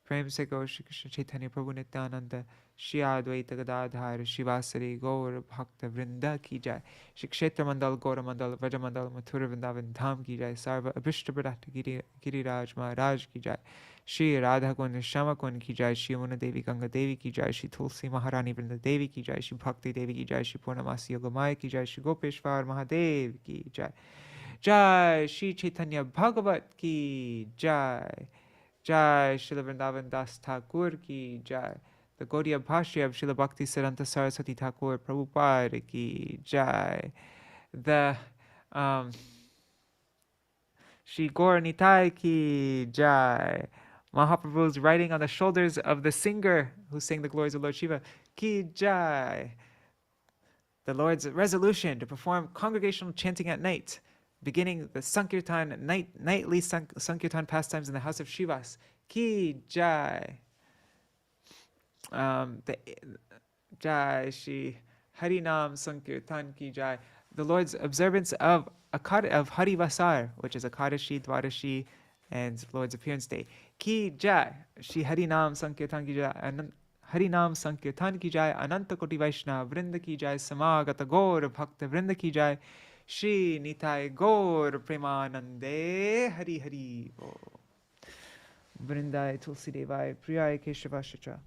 Prem se Gaur Shri Krishna Chaitanya Prabhu Nityananda Shri Advaita Gadadhar Śrīvāsari Gaur Bhakta Vrinda ki Jai Shri Kshetra Mandal Gaura Mandal Vraja Mandal Mathura Vrindavan Dham ki Jai Sarva Abhishta Pradata Giriraj Maharaj ki Jai Shri Radha Kund Shama Kund ki Jai Shri Yamuna Devi Ganga Devi ki Jai Shri Tulsi Maharani Vrinda Devi ki Jai Shri Bhakti Devi ki Jai Shri Purnamasi Yogamaya ki Jai Shri Gopeshwar Mahadev ki Jai Jai Śrī Caitanya-bhāgavata ki Jai Jai Srila Vrindavan Das Thakur ki Jai the Gaudiya Bhashya of Srila Bhakti Siddhanta Saraswati Thakur Prabhupada ki Jai the Shri Gaura and Nitāi ki Jai Mahāprabhu's riding on the shoulders of the singer who sang the glories of Lord Śiva ki Jai the Lord's resolution to perform congregational chanting at night, beginning the saṅkīrtan nightly saṅkīrtan pastimes in the house of Śrīvāsa ki Jai. Jai Shri Harinam saṅkīrtan ki Jai. The Lord's observance of Harivāsara, which is Akadashi, Dvadashi, and Lord's appearance day. Ki Jai. Shri Harinam saṅkīrtan ki Jai. Harinam saṅkīrtan ki Jai. Ananta Koti Vaishnava Vrinda ki Jai. Samagata Gaur Bhakta Vrinda ki Jai. Śrī Nitāi Gaur Premanande Hari Hari Vrindai Tulsi Devai Priyai Keshavashacha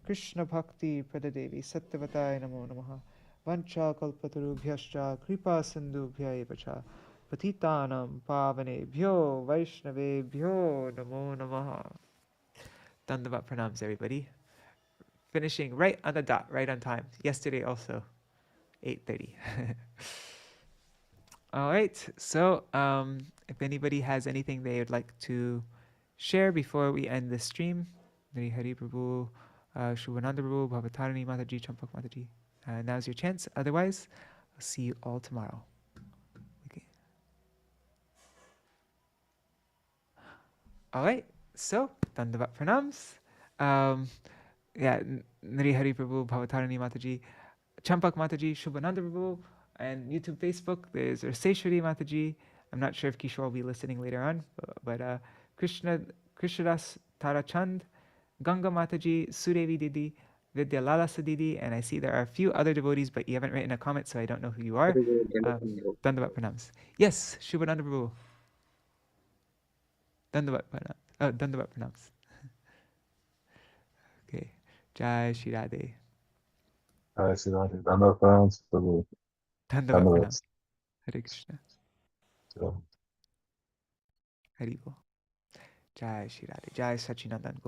Krishna Bhakti Pradadevi Satyavatai Namo Namaha Vancha Kalpatarubhyascha Kripa Sindhubhya Evacha Patitanam Pavanebhyo Vaishnavebhyo Namo Namaha. Dandavat pranams, everybody. Finishing right on the dot, right on time. Yesterday also, 8:30. All right, so if anybody has anything they would like to share before we end the stream, Nari Hari Prabhu, Shubhananda Prabhu, Bhavatarani Mataji, Champak Mataji, now's your chance. Otherwise, I'll see you all tomorrow. Okay. All right, so Dandavat Pranams. Nari Hari Prabhu, Bhavatarani Mataji, Champak Mataji, Shubhananda Prabhu. And YouTube, Facebook, there's Shri Mataji. I'm not sure if Kishore will be listening later on, but Krishnadas Tarachand, Ganga Mataji, Sudevi Didi, Vidya Lalasa Didi, and I see there are a few other devotees, but you haven't written a comment, so I don't know who you are. Dandavat Pranams. Yes, Shubhananda Prabhu. Dandavat Pranams. Oh, Dandavat Pranams. Okay. Jai Shri Radhe. Jai Shri Radhe. Dandavat Pranams, Prabhu. Dandavat Pranams. Hare Krishna. Haribol. Jai Shri Radhe. Jai Sachinandan.